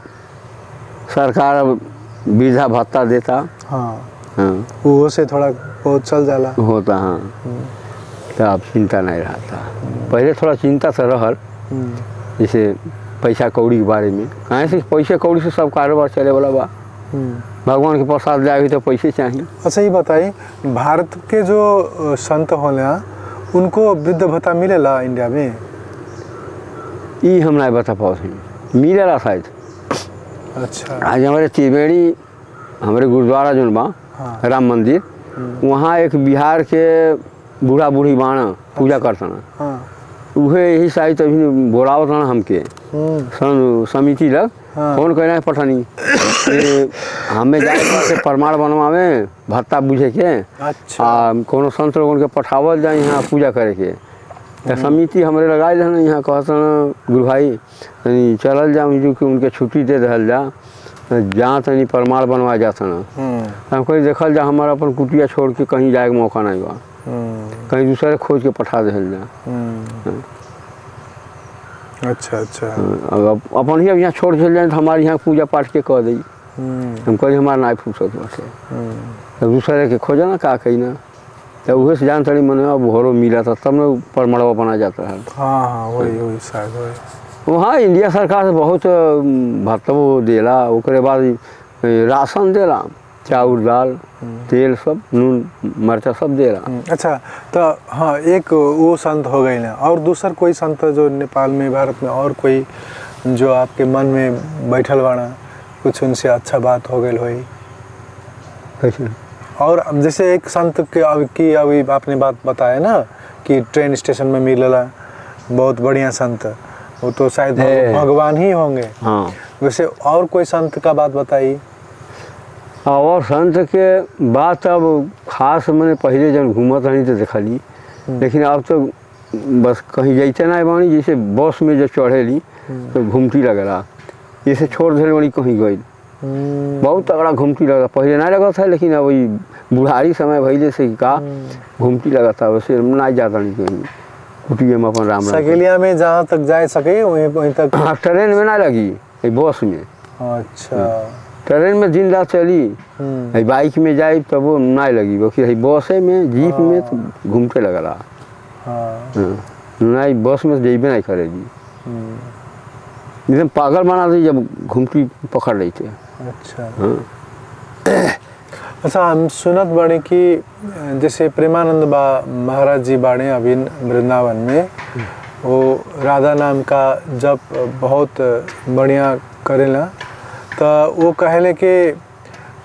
सरकार अब वृद्धा भत्ता देता। हाँ वो से थोड़ा बहुत चल जाला होता। हाँ तो अब चिंता नहीं रहता। पहले थोड़ा चिंता से रहल जैसे पैसा कौड़ी के बारे में। कहाँ से पैसे कौड़ी से सब कारोबार चले वाला बा। भगवान के प्रसाद जाएगी तो पैसे चाहिए। अच्छा ये बताइए भारत के जो संत होला उनको वृद्ध भत्ता मिलेला इंडिया में? ये हम नहीं बता पाओ मिलेला शायद। अच्छा। आज हमारे त्रिवेणी हमारे गुरुद्वारा जो बा हाँ। राम मंदिर, वहाँ एक बिहार के बूढ़ा बूढ़ी बाण पूजा करता ना, हाँ। उहे यही शायद अभी बोलावत ना हमके समिति लग। हाँ। फोन कर पठानी हमें जाए प्रमाण बनवावे भत्ता बुझे के। अच्छा। कोनो संत लोगन के पठावल जाए यहाँ पूजा करे के। तो समिति हमारे लगाए रहन यहाँ कहता गुरु भाई तनी चलल जा जो कि उनके छुट्टी दे रहल जा, जहाँ तनी प्रमाण बनवा जाता ना। हम कहीं देखल जा हमारा अपन कुटिया छोड़ के कहीं जाए के मौका नहीं बा, कहीं दूसरे खोज के पठा दे जा। अच्छा अच्छा। अपन ही अब यहाँ छोड़ चल जाए तो हमारे यहाँ पूजा पाठ के कह दी। हम कहीं हमारा नाई फुर्सत बाटे, तब दूसरे के खोजा ना का कहीं ना, तब वही से जान तड़ी मैंने अब घरों मिला था तब न परमड़वा बना जाता है। हाँ हाँ वही वही शायद वही। वहाँ इंडिया सरकार से बहुत भत्ता देला, ओकरे बाद राशन देला, चाउर दाल तेल सब नून मरचा सब देला। अच्छा। तो हाँ एक वो संत हो गए ना, और दूसर कोई संत जो नेपाल में भारत में और कोई जो आपके मन में बैठल बाड़ा, कुछ उनसे अच्छा बात हो गई होई? कैसे? और अब जैसे एक संत के अभी आपने बात बताया ना कि ट्रेन स्टेशन में मिलला, बहुत बढ़िया संत, वो तो शायद भगवान ही होंगे। हाँ। वैसे और कोई संत का बात बताइए। और संत के बात अब खास मैंने पहले जब घूमत रही तो देखली, लेकिन अब तो बस कहीं जाते ना बानी, जैसे बस में जब चढ़ेली तो घूमती लगला, जैसे छोड़ दे बड़ी कहीं गई बहुत तगड़ा घूमती लगा। पहले नहीं लगा था, लेकिन अब वही बुढ़ारी समय भैले से का घूमती लगा था, वैसे नहीं जाता नहीं कहीं कुटिया में अपन राम सकेलिया में जहाँ तक जा सके वहीं तक। हाँ, ट्रेन में ना लगी, बस में। अच्छा। ट्रेन में दिन रात चली, बाइक में जाए तब वो नहीं लगी, बाकी बस में जीप में तो घूमते लगला। नहीं बस में जेबे नहीं करेगी, एकदम पागल बना दी जब घूमती पकड़ रही थे। अच्छा। अच्छा, हम सुनत बाड़े कि जैसे प्रेमानंद महाराज जी बाड़े अभी वृंदावन में, वो राधा नाम का जप बहुत बढ़िया करेला, तो वो कहले कि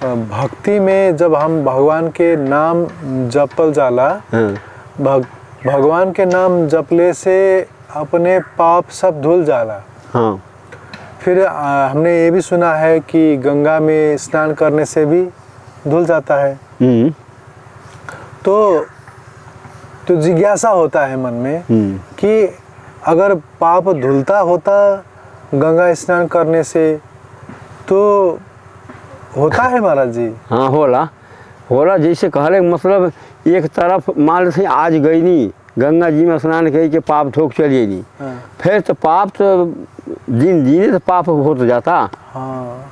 भक्ति में जब हम भगवान के नाम जपल जाला, भगवान के नाम जपले से अपने पाप सब धुल जाला। हाँ। फिर हमने ये भी सुना है कि गंगा में स्नान करने से भी धुल जाता है। तो जिज्ञासा होता है मन में कि अगर पाप धुलता होता गंगा स्नान करने से तो होता है महाराज जी? हाँ होला जैसे कहले, मतलब एक तरफ मान से आज गई नहीं गंगा जी में स्नान कही के पाप धोक चलिए नहीं। हाँ। फिर तो पाप तो दिन दिने तो पाप हो तो जाता। हाँ।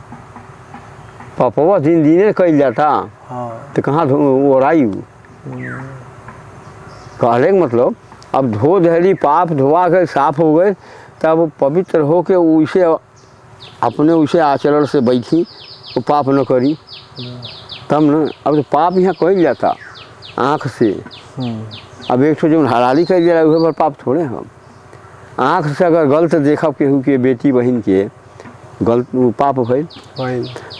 पापवा दिन दिने कल जाता। हाँ। तो कहाँ ओराई कहले मतलब अब धो दहली पाप धोवा के साफ हो गए, तब पवित्र हो के उसे अपने उसे आचरण से बैठी, वो पाप न करी तब न। अब तो पाप यहाँ कही जाता आँख से। अब एक तो जो हलाली कर दिया उसे पर पाप थोड़े हम। आँख से अगर गलत देखा केहू के बेटी बहन के गलत पाप भइल,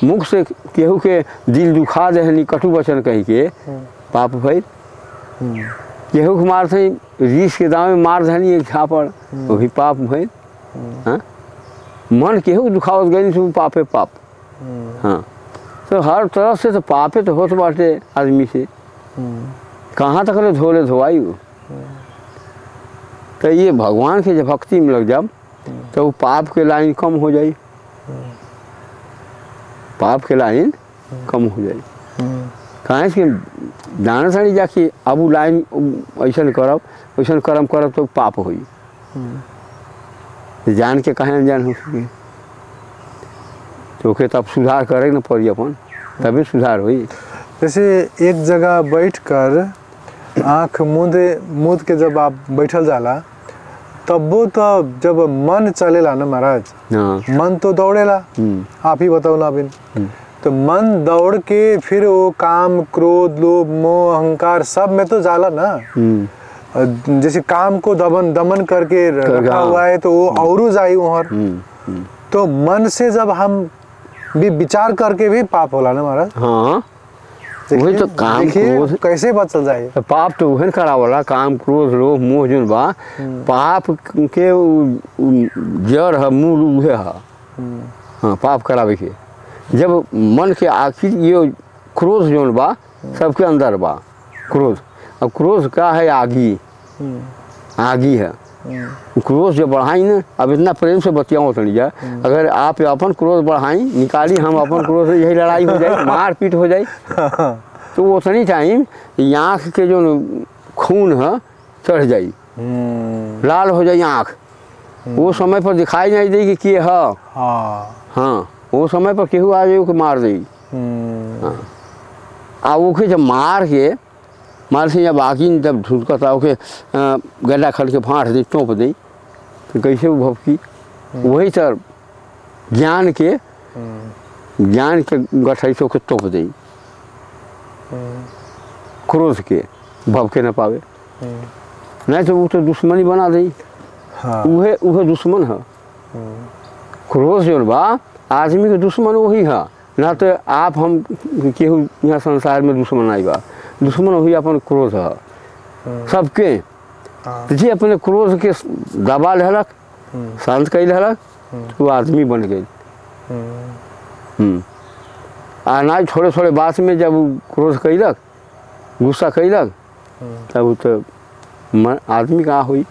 मुख से केहू के दिल दुखा दहनी कटु वचन कही के पाप भइल, केहू के मार थे रीस के दाम में मार दहनी एक झापड़ वो भी पाप भइल। हाँ, मन केहू दुखावत गई तो पापे पाप। हाँ, तो हर तरफ से तो पापे तो होत बाटे आदमी से, कहाँ तक ले धोले धोवाई। तो ये भगवान के जब भक्ति में लग जाब तो वो पाप के लाइन कम हो जाई, पाप के लाइन कम हो जाई। कहाँ से जाना साड़ी जाके अब वो लाइन ऐसा करब वैसा कर्म करब तो पाप होई। जान के कहे अनजान हो सके तो के तब सुधार करे न पड़ी अपन, तभी सुधार हुई। जैसे एक जगह बैठकर आँख मूंद के जब आप बैठल जाला तब वो तो जब मन चलेला ना महाराज, मन तो दौड़ेला। आप ही बताओ ना अभी। तो मन दौड़ के फिर वो काम क्रोध लोभ मोह अहंकार सब में तो जाला ना। जैसे काम को दमन करके रखा हुआ है तो वो और जाए वहाँ। तो मन से जब हम भी विचार करके भी पाप होला ना महाराज। हाँ वही तो काम क्रोध कैसे बचल जाए। पाप तो वही करावला, काम क्रोध लोभ मोह जोन बा पाप के जड़ है, मूल उहे है। हाँ पाप करावे के जब मन के आखिर ये क्रोध जोन बा सबके अंदर बा क्रोध। अब क्रोध का है आगी, आगी है। क्रोध जो बढ़ाई ना, अब इतना प्रेम से बतियाओ तो लिया, अगर आप अपन क्रोध बढ़ाई निकाली हम अपन क्रोध, यही लड़ाई हो जाए, मार पीट हो जाए। तो वो उतनी टाइम आँख के जो खून है चढ़ जाई, लाल हो जाए आँख, वो समय पर दिखाई नहीं देगी कि है। हाँ वो समय पर केहू आ जाए मार देगी। आ ओके जब मार से जब आगी जब ढुकता ओके गड्ढा खड़ के फाँट दी टोप दी तो कैसे वो भपकी। वही सर ज्ञान के गठाई से ओके टोप दी, क्रोध के भपके न पावे। नहीं तो वो तो दुश्मनी बना दी। उहे दुश्मन है। क्रोध जो बा आदमी के दुश्मन वही है ना। तो आप हम केहू यहाँ संसार में दुश्मन आई बा, दुश्मन वही अपन क्रोध है सबके। जी अपने क्रोध के दबा लेलक, शांत कर लेलक, वो आदमी बन गई। आ ना थोड़े थोड़े बात में जब क्रोध कैलक, गुस्सा कैलक, तब तो आदमी कहाँ हुई,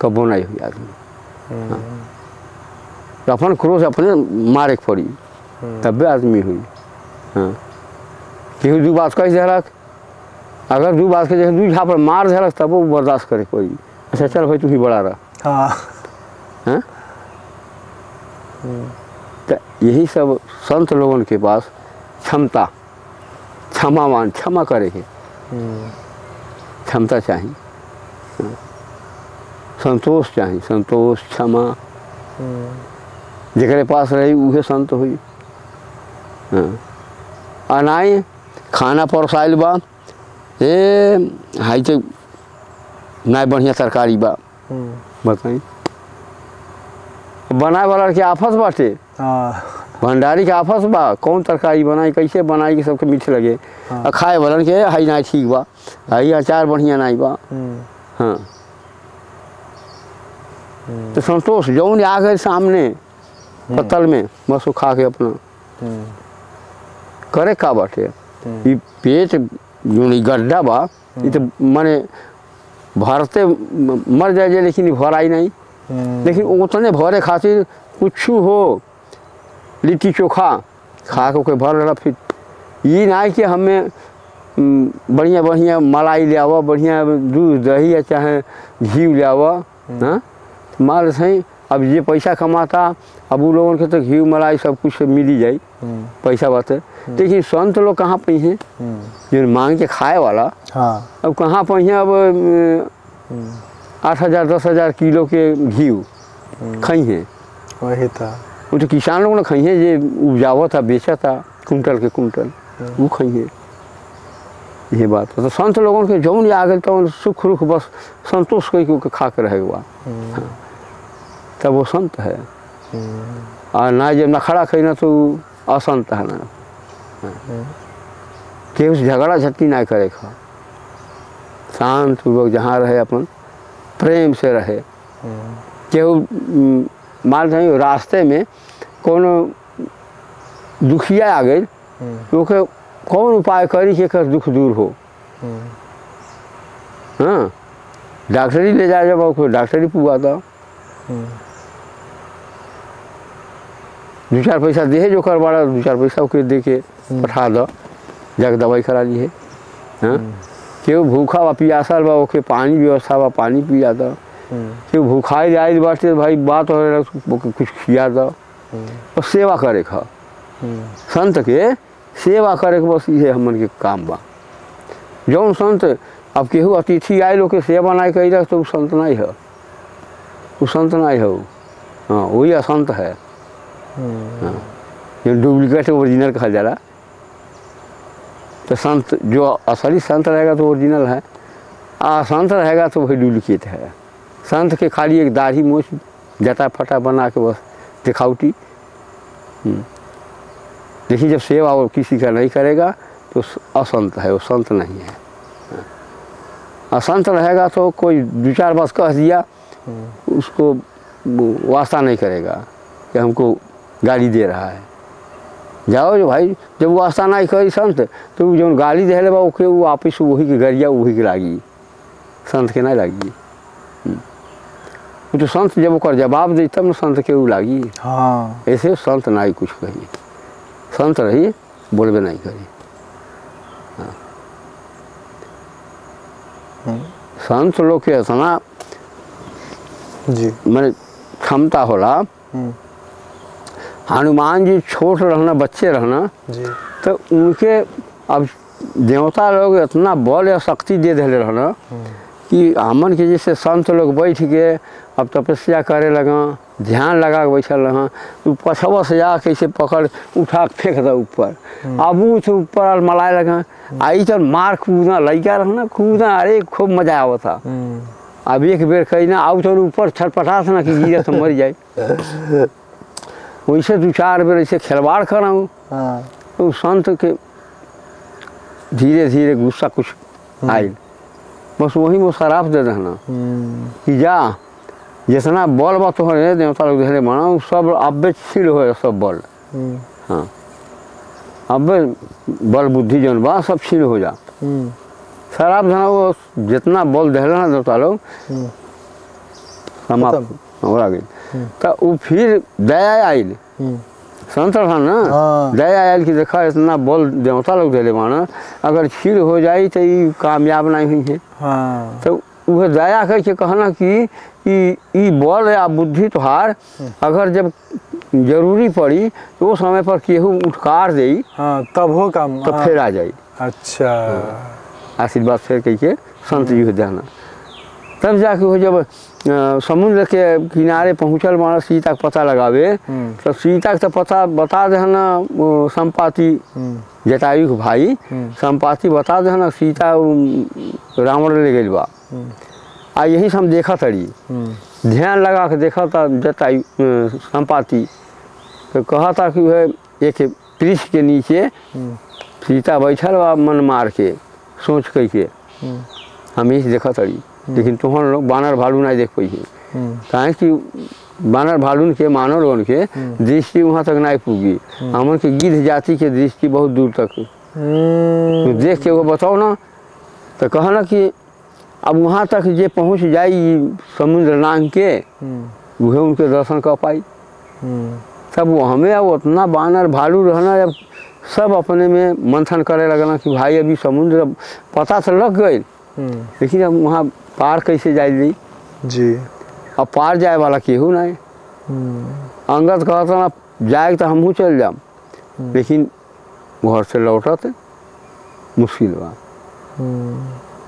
कबो नहीं हुई आदमी। तो अपन क्रोध अपने मारे के पड़ी तब आदमी हुई। हाँ केहू दू बात कह देलक, अगर दू बात के दू झापड़ मार देलक तब वो बर्दाश्त करे पड़ी। अच्छा चल भाई तू ही बड़ा रहा। हाँ तो यही सब संत लोगों के पास क्षमता, क्षमावान, क्षमा करे के क्षमता चाहिए, संतोष चाहिए, संतोष क्षमा जेकरे पास रही उहे संत हुई। अनाई खाना परोसाइल बा, हाई तो ना बढ़िया तरकारी बा, बताई बनाए वाला के आफत बाटे, भंडारी के आफत बा, कौन तरकारी बनाई कैसे बनाई कि सबके मीठे लगे। खाए वालन के हाई ना ठीक बा, हाई अचार बढ़िया नहीं बा। हाँ तो संतोष जौन आ गए सामने पत्तल में बस वो खा के अपना करे का बाटे। ये पेट जो गड्ढा बा ये तो माने भरते मर जाए लेकिन भराई नहीं। लेकिन उतने भरे खातिर कुछ हो लिट्टी चोखा खा के भर रहा। फिर ये ना कि हमें बढ़िया बढ़िया मलाई ले आवा, बढ़िया दूध दही या चाहे घी ले आवा। हाँ माल सही अब ये पैसा कमाता, अब वो लोगों के तो घी मलाई सब कुछ मिल ही जाए, पैसा बात है। लेकिन संत लोग कहाँ पे हैं जो मांग के खाए वाला। अब कहाँ पे हैं, अब 8,000 10,000 किलो के घी खाई हैं। वही था वो तो किसान लोग ने खाई हैं, ये उपजावा था बेचा था कुंटल के कुंटल, वो खाई हैं। ये बात है। तो संत लोगों के जौन आ गए तो सुख रुख बस संतोष करके खा के रहेगा, तब वो संत है। और ना जब नखड़ा खरीना तो असंत है ना। केहू से झगड़ा झटकी ना करे खा, शांत पूर्वक जहाँ रहे अपन प्रेम से रहे। केहू मान रहे रास्ते में कोनो दुखिया आ गई तो कौन उपाय करी कि कर दुख दूर हो। हाँ डॉक्टरी ले जाए जब डॉक्टरी पुआ दो, 2-4 पैसा दे जो कर बड़ा 2-4 पैसा के दे के पठा दो, जाके दवाई करा ली है। हाँ क्यों भूखा बा पियासल बा ओके पानी व्यवस्था बा, पानी पिया दो। क्यों भूखाई आयल बाटे भाई बात हो कुछ खिया दो और सेवा करे खा। संत के सेवा करे के बस ये हमन के काम बा। जौन संत अब केहू अतिथि आए लोग के सेवा नहीं कर तो संत नहीं है, वो संत नहीं है। हाँ वही असंत है। हाँ जो डुप्लीकेट ओरिजिनल कहा जा रहा। तो संत जो असली संत रहेगा तो ओरिजिनल है। संत रहेगा तो वही डुप्लीकेट है। संत के खाली एक दाढ़ी मूछ जटा फटा बना के बस दिखावटी। देखिए जब सेवा वो किसी का नहीं करेगा तो असंत है, वो संत नहीं है। असंत रहेगा तो कोई 2-4 बार कह दिया उसको वास्ता नहीं करेगा कि हमको गाली दे रहा है। जाओ जो भाई जब वो वास्ता नहीं करी संत तो जो गाली दे बा ओके वो आपस वही के गरिया वही के लागी, संत के नहीं लागी। तो संत जब ओकर जवाब दे तब न संत के वो लागी। हाँ ऐसे संत नहीं कुछ कही, संत रही बोलबे नहीं करी। संत लोग के इतना जी मैंने क्षमता होला। हनुमान जी छोट रहना बच्चे रहना जी तो उनके अब देवता लोग इतना बल या शक्ति दे दिले रहना कि हमन के जैसे संत लोग बैठ के अब तपस्या करे लगा, ध्यान लगा के बैठल रहा, पछवा से जा कैसे पकड़ उठा के फेंक दे ऊपर। अब उठ ऊपर मलाए लगा आई तो मार कूदना लड़का रहना कूदना, अरे खूब मजा आवा था। अब एक बेर कही ना आउ तो ऊपर छटपटा था ना कि गिरे तो मर जाए। वैसे 2-4 बेर ऐसे खिलवाड़ कराऊँ तो संत के धीरे धीरे गुस्सा कुछ आए, बस वही वो शराब दे देना कि जा जितना बल बा तोहरे देवता लोग धरे बना सब अब्बे छिल हो सब बल। हाँ अब्बे बल बुद्धि जौन बा सब छिल हो जा। शराब धना वो जितना बल दहला ना देवता लोग समाप्त हो गई। तो वो फिर दया आयल संत था ना, दया आयल कि देखा इतना बल देवता लोग दे माना अगर छील हो जाए तो ये कामयाब नहीं हुई है। तो वह दया करके कहना कि ई बल या बुद्धि तोहार अगर जब जरूरी पड़ी तो वो समय पर केहू उठकार दे तब हो काम तब फिर आ जाए। अच्छा आशीर्वाद फिर कह के संत जी हो जाना। तब जाके वो जब समुद्र के किनारे पहुँचल माना सीता का पता लगावे तो सीता का तो पता बता देना संपाति जटायु के भाई संपाति बता देना सीता रावण ले गई बा। आ यही से हम देखा तड़ी ध्यान लगा के देखा था जटायु संपाति तो कहा था कि वह एक वृक्ष के नीचे सीता बैठल बा मन मार के सोच कह के हम यही देखा तड़ी। लेकिन तुहर लोग बानर भालू नहीं देख पाई कहें कि बानर भालू के मानव लोगन के दृष्टि वहाँ तक नहीं पूगी, हमन के गिद्ध जाति के दृष्टि बहुत दूर तक तो देख के वो बताओ ना। तो कहना कि अब वहाँ तक जे पहुँच जाई समुद्र नांग के वह उनके दर्शन कर पाई। तब वो हमें अब उतना बानर भालू रहना जब सब अपने में मंथन करे लगना कि भाई अभी समुद्र पता तो लग गई लेकिन अब वहाँ पार कैसे जाए जी। अब पार जाए वाला केहू नहीं। अंगद कहता ना जाए तो हमहू चल जाम लेकिन घर से लौटत मुश्किल बा।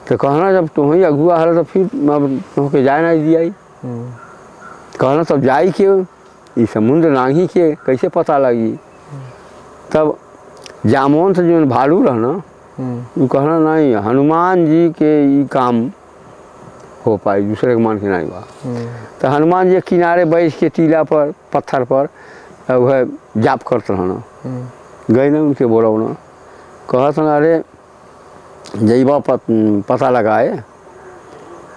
तो कहना जब तुम ही अगुआ हल तो फिर अब तुमके जाए नहीं दिया। कहना तब जाई के ये समुद्र नांगी के कैसे पता लगी। तब जामोन से जो भालू रहना वो कहना नहीं हनुमान जी के ये काम हो पाई दूसरे के मान के नहीं बा। तो हनुमान जी किनारे बैठ के टीला पर पत्थर पर वह जाप करते रहना गए ना उनके बोला ना कहत ना अरे जैबा पता लगाए।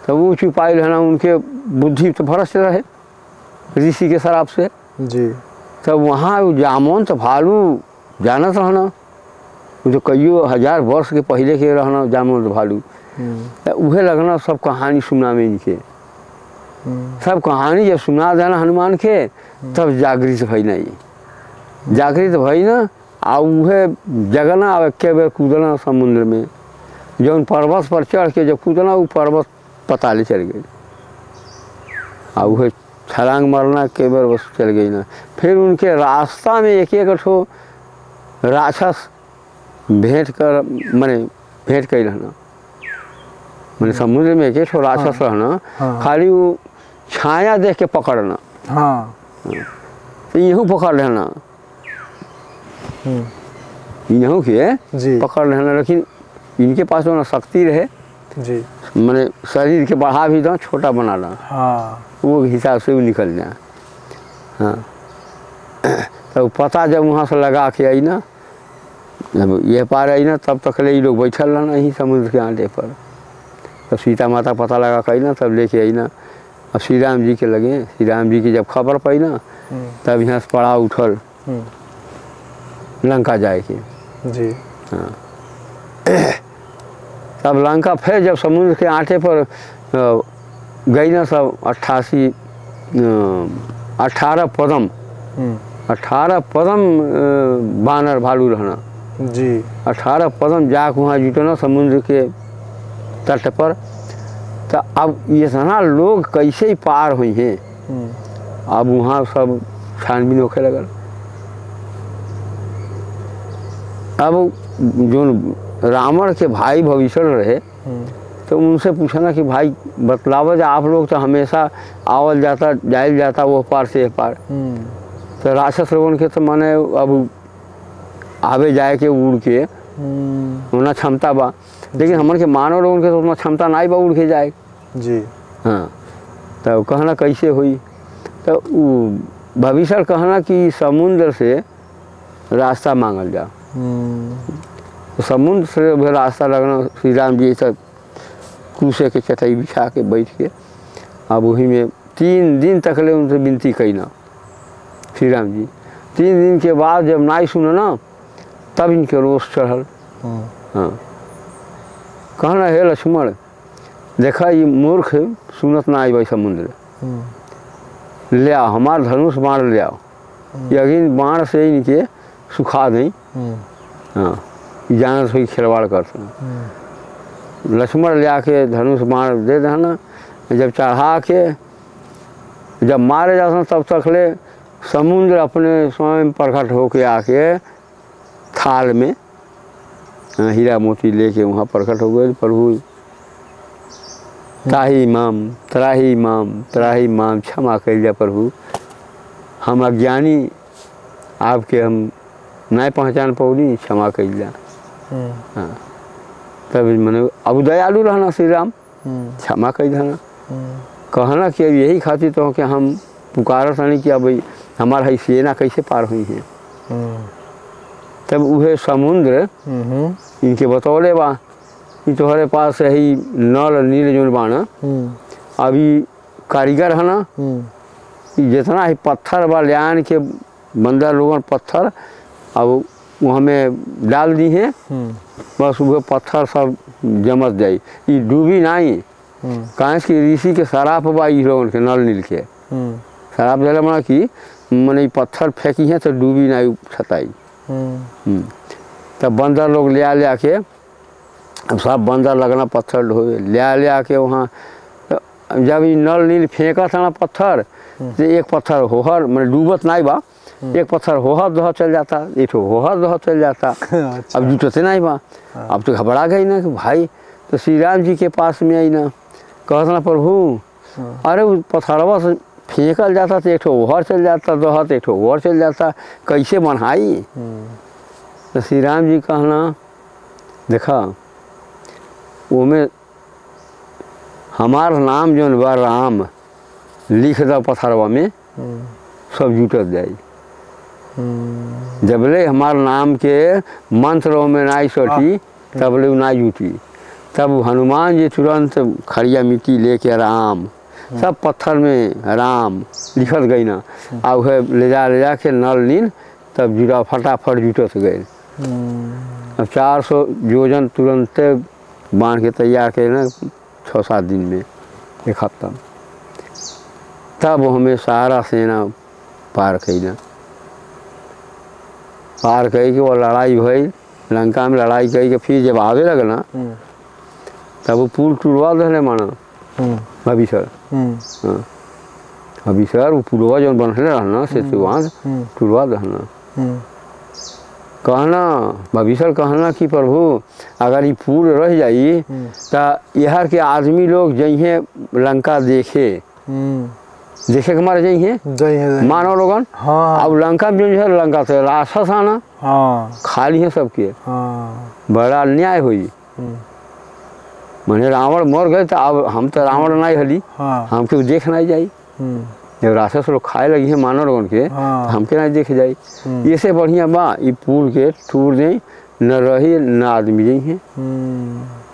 तो वो छुपाई रहना उनके बुद्धि तो भ्रष्ट रहे ऋषि के शराब से जी। तब वहाँ जामोन तो भालू जानत रहना वो तो कईयों 1000 वर्ष के पहले के रहना जामुन भालू। तो उहे लगना सब कहानी सुना में इनके सब कहानी जब सुना देना हनुमान के तब जागृत भई नहीं जागृत भई ना आ उहे जगना अब एक बेर कूदना समुद्र में जौन पर्वत पर चढ़ के जब कूदना वो पर्वत पताले चल गई आ उहे छलांग मारना के बेर बस चल गई ना। फिर उनके रास्ता में एक ठो राक्षस भेंट कर रहना मैंने समुद्र में एक ठो राक्षस रहना खाली वो छाया देख के पकड़ना। तो यहू पकड़ लेना यहू के पकड़ लेना लेकिन इनके पास जो ना शक्ति रहे जी मैंने शरीर के बढ़ा भी दो, छोटा बना लो, हाँ वो हिसाब से भी निकल जाए। हाँ तो पता जब वहाँ से लगा के आई ना, जब ये पार आई ना, तब तक ले लोग बैठल रहना ही समुद्र के आटे पर। तब सीता माता पता लगा कही ना, तब लेके आई ना। अब श्री राम जी के लगे, श्री राम जी की जब खबर पाई ना, तब यहाँ से पड़ा उठल लंका जाए के जी। हाँ तब लंका फिर जब समुद्र के आटे पर गई ना, सब 18 पदम 18 पदम बानर भालू रहना जी। 18 पदम जाके वहाँ जुटे ना समुद्र के तट पर। तो अब इतना लोग कैसे ही पार हुई हैं, अब वहाँ सब छानबीन होखे लगल। अब जो रावण के भाई भविष्य रहे, तो उनसे पूछा ना कि भाई बतलावा जा, आप लोग तो हमेशा आवल जाता जायल जाता वो पार से पार, तो राक्षस लोगन के तो माने अब आवे जाए के उड़ के उतना क्षमता बा, लेकिन हमन के मानव लोगन के तो उतना क्षमता नहीं बा उड़ के जाए जी। हाँ तो कहना कैसे हुई, तो भविष्य कहना कि समुद्र से रास्ता मांगल जा। तो समुद्र से भी रास्ता लगना, श्री राम जी सब कूसे के चटाई बिछा के बैठ के, अब वही में 3 दिन तक ले उनसे विनती कही ना श्री राम जी। 3 दिन के बाद जब नाई सुना ना, तब इनके रोष चढ़ल। हाँ कहना हे लक्ष्मण, देखा ये मूर्ख सुनत ना आई भाई समुद्र, ले आओ हमार धनुष बाण ले आओ, यकीन बाण से इनके सुखा दें। हाँ जाना थोड़ी खिलवाड़ करते हैं। लक्ष्मण ले आके धनुष बाण दे देना, जब चढ़ा के जब मारे जाते तब तक ले समुद्र अपने स्वयं प्रकट होके आके थाल में हीरा मोती लेके वहाँ प्रकट हो गए। प्रभु त्राही माम क्षमा कर जा प्रभु, हम अज्ञानी आपके हम नहीं पहचान पौली, क्षमा कर जा। हाँ तब मैंने अब दयालु रहना श्री राम, क्षमा कर देना। कहना कि अब यही खातिर तो कि हम पुकारत नहीं कि अब हमारा है सेना कैसे पार हुई है। तब वह समुद्र इनके बतौले बा कि तुम्हारे पास यही नल नील जोन बाना, अभी कारीगर है ना, जितना ही पत्थर बा लियान के बंदर लोगन पत्थर अब वहाँ में डाल दी है, बस वह पत्थर सब जमत जाई, ये डूबी नहीं। कहाँ की ऋषि के शराप बा ई लोगन के नल नील के शराप दिला बना कि मैंने पत्थर फेंकी है तो डूबी नहीं छताई। तब बंदर लोग ले के अब सब बंदर लगना पत्थर ढोए ले के वहाँ। जब ये नल नील फेंका था ना पत्थर, तो एक पत्थर होहर मैंने डूबत नहीं बा, एक पत्थर होहर दह चल जाता, एक होहर दह चल जाता। अच्छा। अब जुटते नहीं बा, अब तो घबरा गई ना कि भाई, तो श्री राम जी के पास में आई ना, कहता ना प्रभु अरे उस पत्थरवा से फेंकल जाता तो एक ओहर चल जाता, दहत एक ओहर चल जाता, कैसे बनाई। तो श्री राम जी कहना देखा वो में हमार नाम जो बा राम लिख दो पत्थरवा में, सब जुटत जाई। जबले हमार नाम के मंत्र में नाई सटी तबले ना जुटी। तब हनुमान जी तुरंत खड़िया मिट्टी लेके राम, सब पत्थर में राम लिखत गई ना, आ वह ले जा के नल नील तब जुड़ा फटाफट जुटत गए। अब 400 योजन तुरंत बांध के तैयार करे ना 6-7 दिन में, एक हफ्ता। तब हमें सारा सेना पार कई ना, पार कई के वो लड़ाई भई लंका में, लड़ाई कई के फिर जब आवे लगे ना, तब वो पुल टूटवा दे माना भविष्य। हाँ भविष्य वो पुलवा जो बनने रहना से वहाँ टूटवा देना। कहना भविष्य कहना कि प्रभु अगर ये पुल रह जाई तो यहाँ के आदमी लोग जइहे लंका देखे के मारे जइहे मानव लोगन। हाँ। अब लंका में जो है लंका से राक्षस आना। हाँ। खाली है सबके। हाँ। बड़ा अन्याय हुई। मैंने रावण मर गए तो अब हम तो रावण नहीं हली, हाँ हमके देख नहीं जाई। जब राक्षस लोग खाए लगी है मानव लोगन के, हाँ। हमके नहीं देखे जाई। इससे बढ़िया बा ये पुल के टूट जाई, न रही न आदमी जाई है।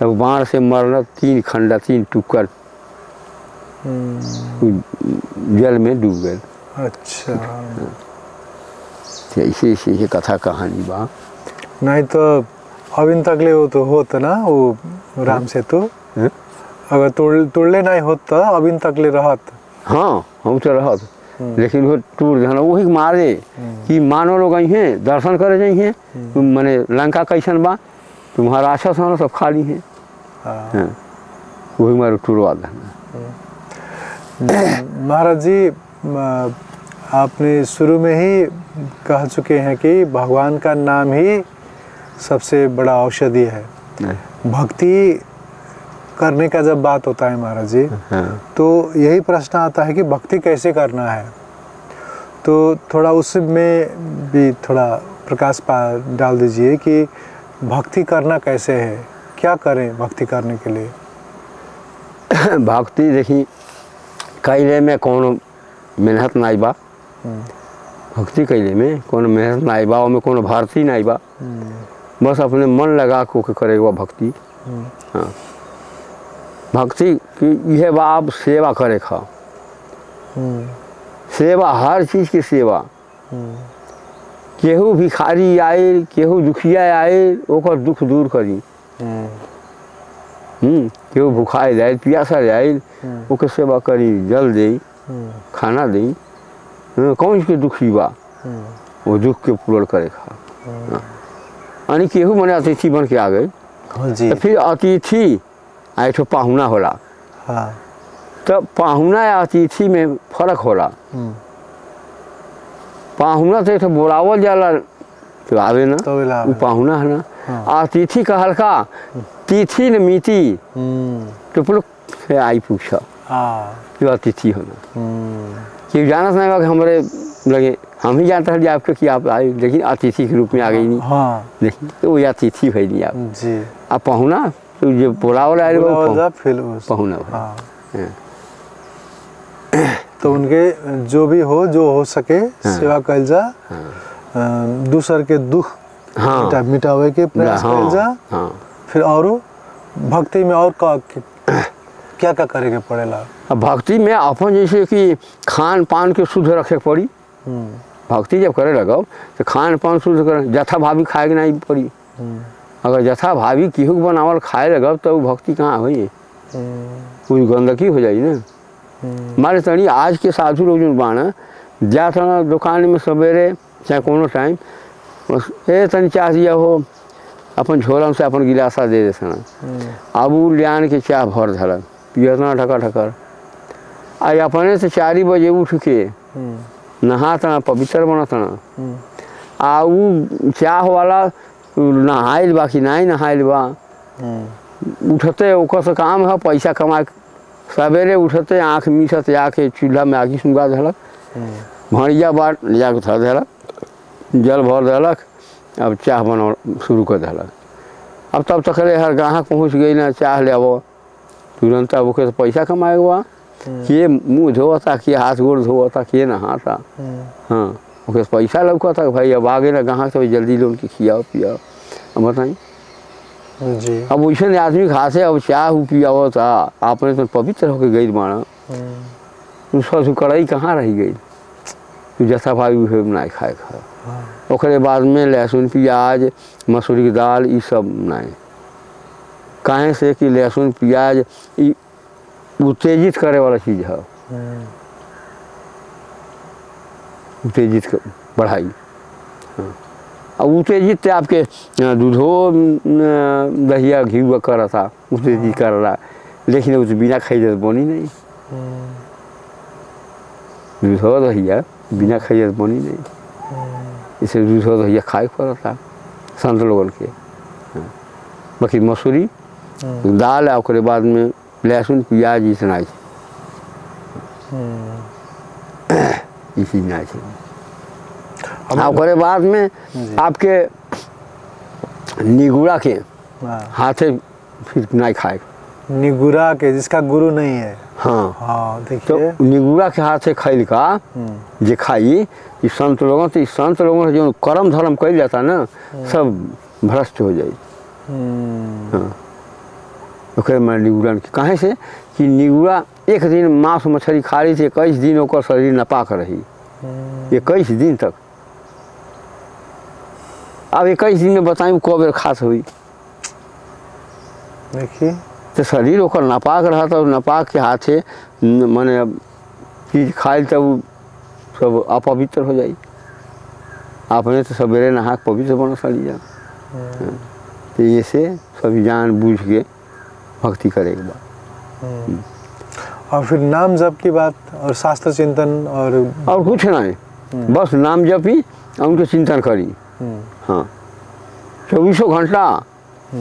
अब बाढ़ से मरना 3 खंडा 3 टुकड़ जल में डूब गए। अच्छा, ऐसे ऐसे कथा कहानी बा। नहीं तो अभी तकले वो तो होत ना वो राम सेतु, अगर तोड़ले नहीं होत तो अभी तकले रहत। हाँ हम तो रहत, लेकिन वो टूट जाना वही मारे कि मानो लोग आई हैं दर्शन करे जाइ हैं, तुम मने लंका कैसन बा तुम्हारा राक्षस होना सब खाली है। हाँ, वही मारे टूटवा देना। महाराज जी, आपने शुरू में ही कह चुके हैं कि भगवान का नाम ही सबसे बड़ा औषधि है। भक्ति करने का जब बात होता है महाराज जी, तो यही प्रश्न आता है कि भक्ति कैसे करना है। तो थोड़ा उसमें भी थोड़ा प्रकाश डाल दीजिए कि भक्ति करना कैसे है, क्या करें भक्ति करने के लिए। भक्ति देखी कैले में कौन मेहनत नहीं बा, भक्ति कैले में कौन मेहनत नहीं बा, में कौन भारती नहीं बा, बस अपने मन लगा को करेगा भक्ति। हाँ, भक्ति की यह बा आप सेवा करे खा, सेवा हर चीज़ की सेवा। केहू भिखारी आए, केहू दुखिया आए, ओकर दुख दूर करी। केहू भुखाए जाए, प्यासा जाए, ओकर सेवा करी, जल दे, खाना दे। कौन के दुखी बा वो दुख के पूर्ण करे खा। यानी केहू मने अतिथि बन के आ गए, तो फिर अतिथि आ एक पाहुना होला। हाँ। तो पाहुना या अतिथि में फर्क होला। पाहुना तो एक बोलावल जाला तो आवे ना, वो पाहुना है ना। हाँ। अतिथि का हल्का तिथि न मिति, तो पुल से आई पूछा जो अतिथि होना कि जानत नहीं बा हमारे लगे, हम ही जानते हैं आपके कि आप आए, लेकिन अतिथि के रूप में आ गई नहीं। हाँ। देखिए तो वो अतिथि भई नहीं आप जी। आप पाहुना तो जो बोलावल आए पाहुना। हाँ। तो उनके जो भी हो, जो हो सके सेवा कल जा। हाँ। दूसर के दुख हाँ। मिटावे के प्रयास कल जा। हाँ। फिर और भक्ति में और क्या क्या करेगा पड़ेला। अब भक्ति में अपन जैसे कि खान पान के शुद्ध रखे पड़ी। भक्ति जब करे लगो तो खान पान शुद्ध करे, जथा भावी खाए नहीं पड़ी। अगर जथा भावी केहू बनावल खाए लगो तो भक्ति कहाँ हुई, कुछ गंदगी हो जाए ना। हमारे तनी आज के साधु लोग जो बाना जाता ना दुकान में सवेरे चाहे कोनो टाइम बस ए तनी चाह दिया हो, अपन झोला से अपन गिलासा दे देते ना। अब वो लियान के चाह भर धल पियतना ढका ढकर आई अपने से 4 बजे उठ के नहाता पवित्र बनता। आ वो चाह वाला नहाइल बा कि नहीं नहाइल बा, उठते ओकर से काम है पैसा कमा। सवेरे उठते आँख मीसत जाके चूल्हा में आगी सुंगा धलक, भड़िया बाट जाके धर देलक, जल भर देलक, अब चाह बना शुरू कर देलक। अब तब तक हर ग्राहक पहुँच गई ना, चाह ले अब तुरंत अब ओके पैसा कमाएगा। के मुँह धोता, के हाथ गोड़ धोता, के नहाता। हाँ ओके पैसा लौकता भाई अब आगे ना ग्राहक तो जल्दी लोन के खियाओ पियाओ। अब बताई जी। अब वैसे आदमी खासे अब चाह पियाओ था, आपने तो पवित्र होके गई माना, उसका कड़ाई कहाँ रही गई, तो जैसा भाई उसे नहीं खाए खा। ओकरे बाद में लहसुन प्याज मसूरी की दाल ये सब नहीं, काहे से कि लहसुन प्याज उत्तेजित करे वाला चीज़ है, उत्तेजित बढ़ाई। अब उत्तेजित आपके दूधो दहिया घी कर रहा था, उत्तेजित कर रहा, लेकिन उस बिना खाई बनी नहीं। दूधो दहिया बिना खाई बनी नहीं, इसे दूधो दहिया खाए पड़ा था संत लोगन के। बाकी मसूरी दाल और बाद में लहसुन प्याज इतना इसी ना और बाद में आपके निगुड़ा के हाथे फिर नहीं खाए, निगुरा के, जिसका गुरु नहीं है। हाँ हाँ तो देखिए। निगुरा के हाथ से खैल का जे खाई, इस संत लोगों से, इस संत लोगों से जो कर्म धर्म कैल जाता ना, सब भ्रष्ट हो जाए। हाँ ओकरे मैं निगुरा कहे से कि निगुरा एक दिन मांस मछली खा रही थी, 21 दिन ओकर शरीर नापाक रही, 21 दिन तक। अब 21 दिन में बताई कब बेर खास हुई, देखिए तो शरीर ओकर नापाक रहा था, नापाक के हाथे माने अब चीज खाए तब उ सब अपवित्र हो जाई। आपने तो सवेरे नहा के पवित्र बना सड़ी जा। तो ये से सभी जान बूझ के भक्ति करेगा बा। और फिर नाम जप की बात और शास्त्र चिंतन और कुछ नहीं, बस नाम जपी और उनके चिंतन करी। हाँ 24 घंटा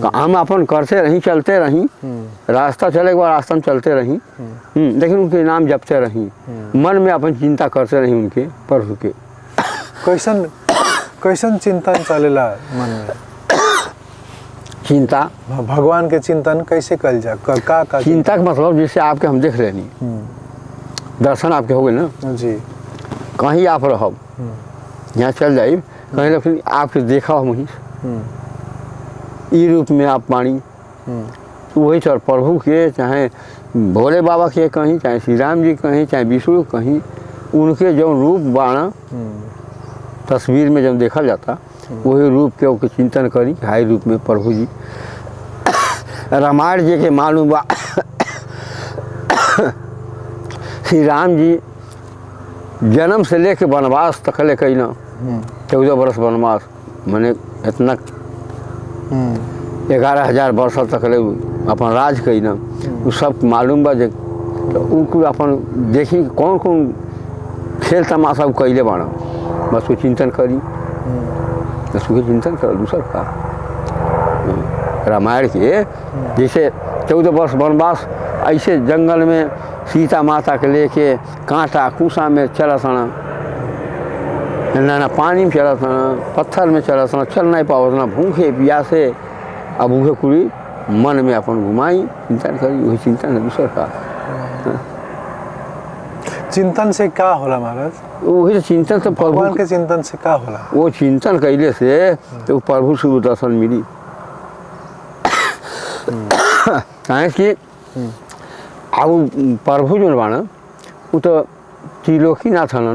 हम अपन करते रही, चलते रही, रास्ता चले के बाद रास्ता में चलते रही, लेकिन उनके नाम जपते रही, मन में अपन चिंता करते रही उनके प्रभु के। कैसन कैसन चिंतन चलेला मन में? चिंता भगवान के चिंतन कैसे कल जा? का चिंता का मतलब जैसे आपके हम देख रहे नहीं, दर्शन आपके हो गए ना जी, कहीं आप रहो, यहाँ चल जाइए कहीं लेकिन आपके देखा हो वहीं ई रूप में आप पानी, वही चल प्रभु के, चाहे भोले बाबा के कहीं, चाहे श्री राम जी कहीं, चाहे विष्णु कहीं, उनके जो रूप बाणा तस्वीर में जब देखा जाता, वही रूप के ओके चिंतन करी, हाई रूप में प्रभु जी। रामायण जी के मालूम बा श्री राम जी जन्म से लेके वनवास तक ले कई ना 14 वर्ष वनवास, मैंने इतना 11,000 वर्ष तक ले अपन राज कई ना, वो सब मालूम बा जे तो उनको अपन देखी कौन कौन खेल तमाशा कैले बाड़ा, बस वो चिंतन करी, बस वो चिंतन कर दूसर का। रामायण के जैसे 14 वर्ष वनवास, ऐसे जंगल में सीता माता के लेके कांटा कुसा में चला सना, ना पानी में चला सना, पत्थर में चला सना, चल नहीं पाओ ना, भूखे प्यासे, अब भूखे कुड़ी मन में अपन घुमाई, चिंतन करी, वही चिंतन है दूसर का। चिंतन से क्या होला महाराज? वही चिंतन से भगवान के चिंतन से क्या होला? वो चिंतन कैले से तो प्रभु से दर्शन मिली। कहें कि अब प्रभु जो बाना वो तो त्रिलोकी ना था ना,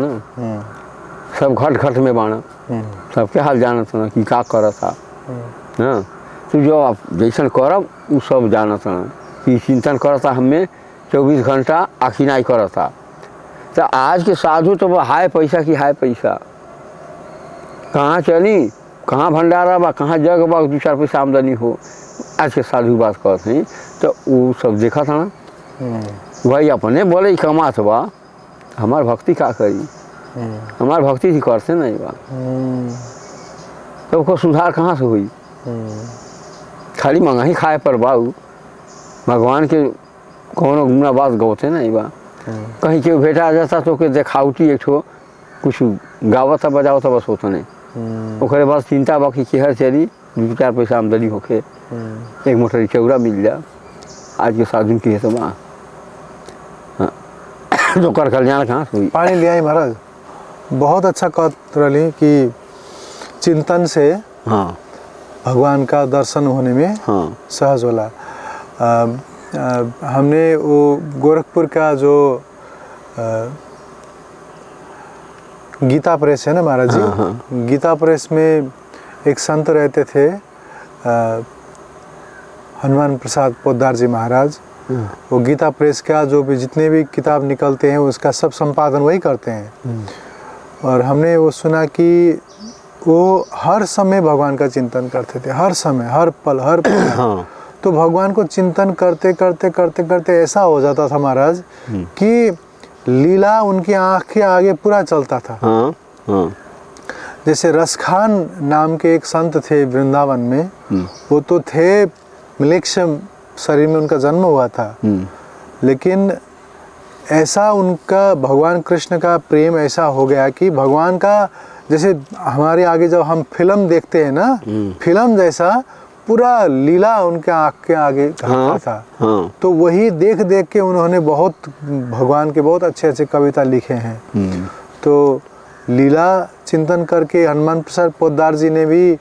सब घट घट में बाना, सबके हाल जाना था ना कि का कर था ना, तो जो आप जैसन करब वो सब जाना था ना कि चिंतन करता, हमें 24 घंटा आखिर नहीं करता। तो आज के साधु तो हाय पैसा की हाय पैसा, कहाँ चली, कहाँ भंडारा बा, कहाँ जग बा, 2-4 पैसा आमदनी हो, आज के साधु बात करते हैं। तो वो सब देखा था ना, भाई अपने बोले कमात बा, हमार भक्ति का करी, हमार भक्ति थी करते नहीं बा, तो उसको सुधार कहाँ से हुई? खाली मंगाही खाए पर बाऊ भगवान के कोनो गुना बात गौते नहीं बा। कहीं के भेटा आ जाता तो के देखावटी एक ठो कुछ गावता बजावता बस होता नहीं, ओकरे बाद चिंता बाकी केहर चली 2-4 पैसा आमदनी होके, एक मोटर चौरा मिल जा, आज के साधु की है तो बा तो कर कल्याण कहाँ से हुई? पानी ले आई महाराज। बहुत अच्छा कहत रही कि चिंतन से हाँ भगवान का दर्शन होने में हाँ सहज होला। हमने वो गोरखपुर का जो गीता प्रेस है ना महाराज जी, हाँ। गीता प्रेस में एक संत रहते थे हनुमान प्रसाद पोद्दार जी महाराज। वो गीता प्रेस का जो भी जितने भी किताब निकलते हैं उसका सब संपादन वही करते हैं। और हमने वो सुना कि वो हर समय भगवान का चिंतन करते थे, हर समय, हर पल हाँ। तो भगवान को चिंतन करते करते करते करते ऐसा हो जाता था महाराज कि लीला उनकी आँख के आगे पूरा चलता था। हाँ। हाँ। जैसे रसखान नाम के एक संत थे वृंदावन में, वो तो थे मिलेक्ष्यम शरीर में उनका जन्म हुआ था, लेकिन ऐसा उनका भगवान कृष्ण का प्रेम ऐसा हो गया कि भगवान का जैसे हमारे आगे जब हम फिल्म देखते हैं ना, फिल्म जैसा पूरा लीला उनके आँख के आगे घटता था। हाँ। तो वही देख देख के उन्होंने बहुत भगवान के बहुत अच्छे अच्छे कविता लिखे हैं। तो लीला चिंतन करके हनुमान प्रसाद पोद्दार जी ने भी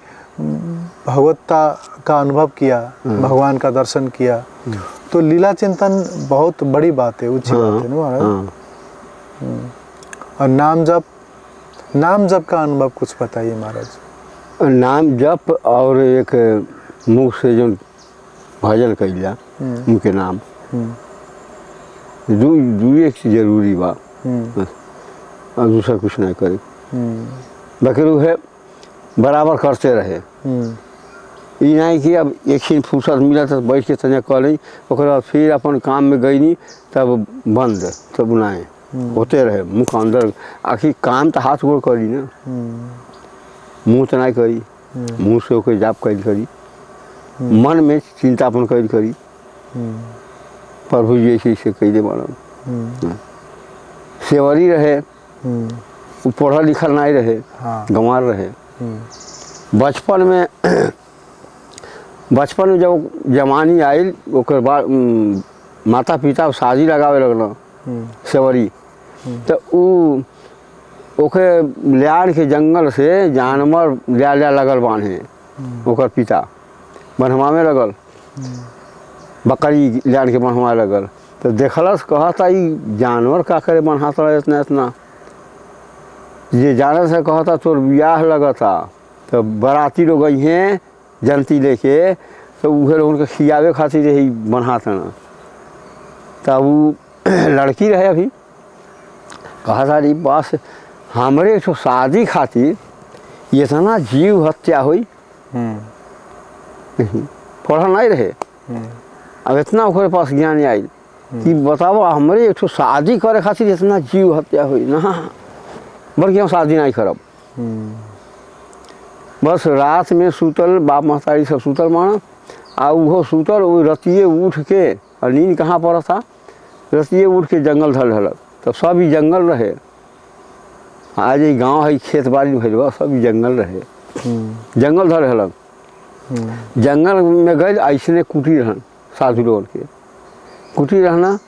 भगवत्ता का अनुभव किया, भगवान का दर्शन किया। तो लीला चिंतन बहुत बड़ी बात है, ऊंची बात है ना महाराज। और नाम जप का अनुभव कुछ बताइए महाराज। नाम जप और एक मुख से जो भजन कैला उनके नाम दू एक जरूरी बा, और दूसरा कुछ नहीं करे। बाकी है बराबर करते रहे। ये नहीं कि अब एक ही फुर्सत मिला तो बैठ के तनिया कर ली, बाद फिर अपन काम में गई नहीं तब बंद, तब नहीं होते रहे। मुख अंदर आखिर काम तो हाथ गोड़ करी ना, मुँह तो नहीं करी, मुँह से होकर जाप करी, मन में चिंता अपन करी प्रभु जी ऐसे ऐसे कैले बना। सेवरी रहे, वो पढ़ा लिखल नहीं रहे, गंवार रहे। बचपन में जब जवानी आयल ओकर बाद माता पिता शादी लगावे लगल सेवरी, तो ओके लियान के जंगल से जानवर लिया लगल बांधे। ओकर पिता बनहवावे लगल, बकरी लियान के बनहवा लगल। तो देखलस, कहता ई जानवर का करे बनहाता रहे इतना इतना, ये जानवर से कहता तोर ब्याह लगता। तो बराती लोग गई हैं जनती लेके, तो उहे लोग उनके खियावे खातिर यही बनहाता ना। तब वो लड़की रहे अभी, कहा था री बस हमारे तो शादी खातिर इतना जीव हत्या हुई, पढ़ा नहीं रहे। अब इतना ओकरे पास ज्ञान आई कि बताओ हमारे एक शादी करे खातिर इतना जीव हत्या हुई ना, बल्कि हम शादी नहीं करब। बस रात में सुतल, बाप महतारी सब सुतल माना, आ वो सुतल, वो रतिये उठ के, और नींद कहाँ पड़ा था, रतिये उठ के जंगल धल ढलक। तो सब ही जंगल रहे। आज ये गाँव है खेत बाड़ी में भेजवा, सब ही जंगल रहे। जंगल धल ढलक, जंगल में गए ऐसने कुटी रहन, साधु लोग के कुटी रहना।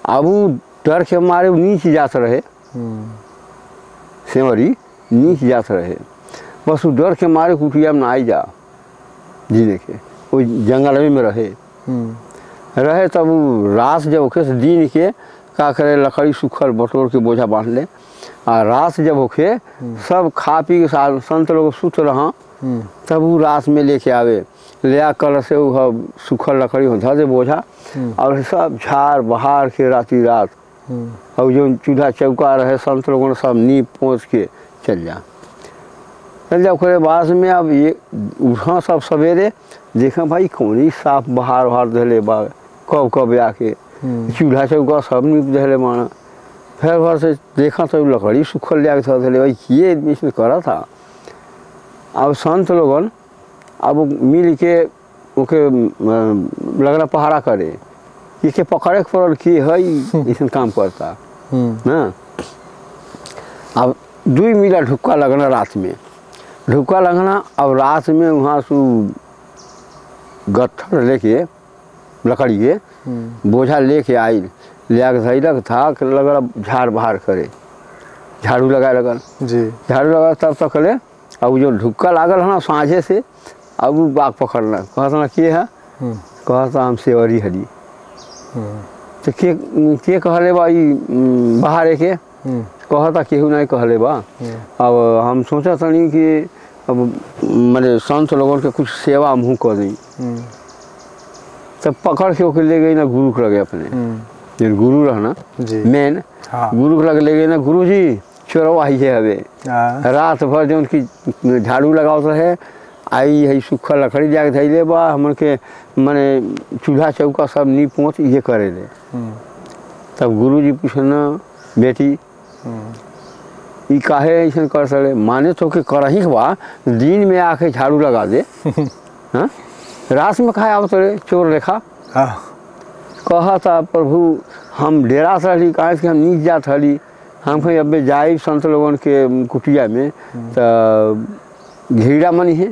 अब वो डर के मारे नीचे जाते रहे, सेवरी नीचे जाते रहे। बस वो डर के मारे कुटिया में ना आई जा जीने के, वो जंगल में रहे। तब वो रात जब होखे से दिन के का करे, लकड़ी सूखल बटोर के बोझा बांध ले, और रात जब होखे सब खा पी के साथ संत लोग सुत रहा, तब वो रात में लेके आवे, ले आकर से वो सूखल लकड़ी हो धर दे बोझा, और सब झाड़ बहार के राती रात, और जो चूल्हा चौका रहे संत लोगों ने सब नीप पोंछ के चल जा। ओकरे बाद में अब ये उठा सब सवेरे देखा भाई कौन ही साफ बहार वहार धले बा, कब कब आके चूल्हा चौका सब नीप धले माना। फिर भर से देखा तो लकड़ी सूखल ले आके धले, भाई ये एडमिशन करा था। अब संत लोगन अब मिल के ओके लगना पहाड़ा करे, इसे पकड़े के पड़ल कि है ऐसा काम करता ना। अब 2 मिला ढुक्का लगना रात में, ढुक्का लगना। अब रात में वहाँ सु गट्ठर लेके लकड़ी के बोझा लेके आई, ले आके धैलक था लगल झाड़ बहार करे, झाड़ू लगाए लगल जी, झाड़ू लगा तब तक ले। अब जो ढुक्का लागल है ना साँझे से, अब वो बाघ पकड़ना, कहता ना के है, कहता हम सेवरी हरी। तो के कहले बा बाहर के, कहता केहू नहीं कहले बा। अब हम सोचा तनी कि अब मैंने संत लोगों के कुछ सेवा मुँह कर दी। तब पकड़ के ओके ले गई ना गुरु के लगे, अपने गुरु रहना मेन गुरु के लगे ले गई ना, गुरु जी चोरवा ही है हवे। रात भर जो उनकी झाड़ू लगावत रहे, आई है सूखा लकड़ी जाके धैले बा, हमन के मैंने चूल्हा चौका सब नी पोंछ ये करे ले। तब गुरु जी पूछना, बेटी ये काहे ऐसा कर सके, माने तो के करही बा, दिन में आके झाड़ू लगा दे, हाँ रात में खाए आवत रहे चोर लेखा। कहा था प्रभु हम डेरा से रही, कहा कि हम नीच जात हली, हम कहीं अब जाए संत लोगन के कुटिया में, तो घेरा मनी है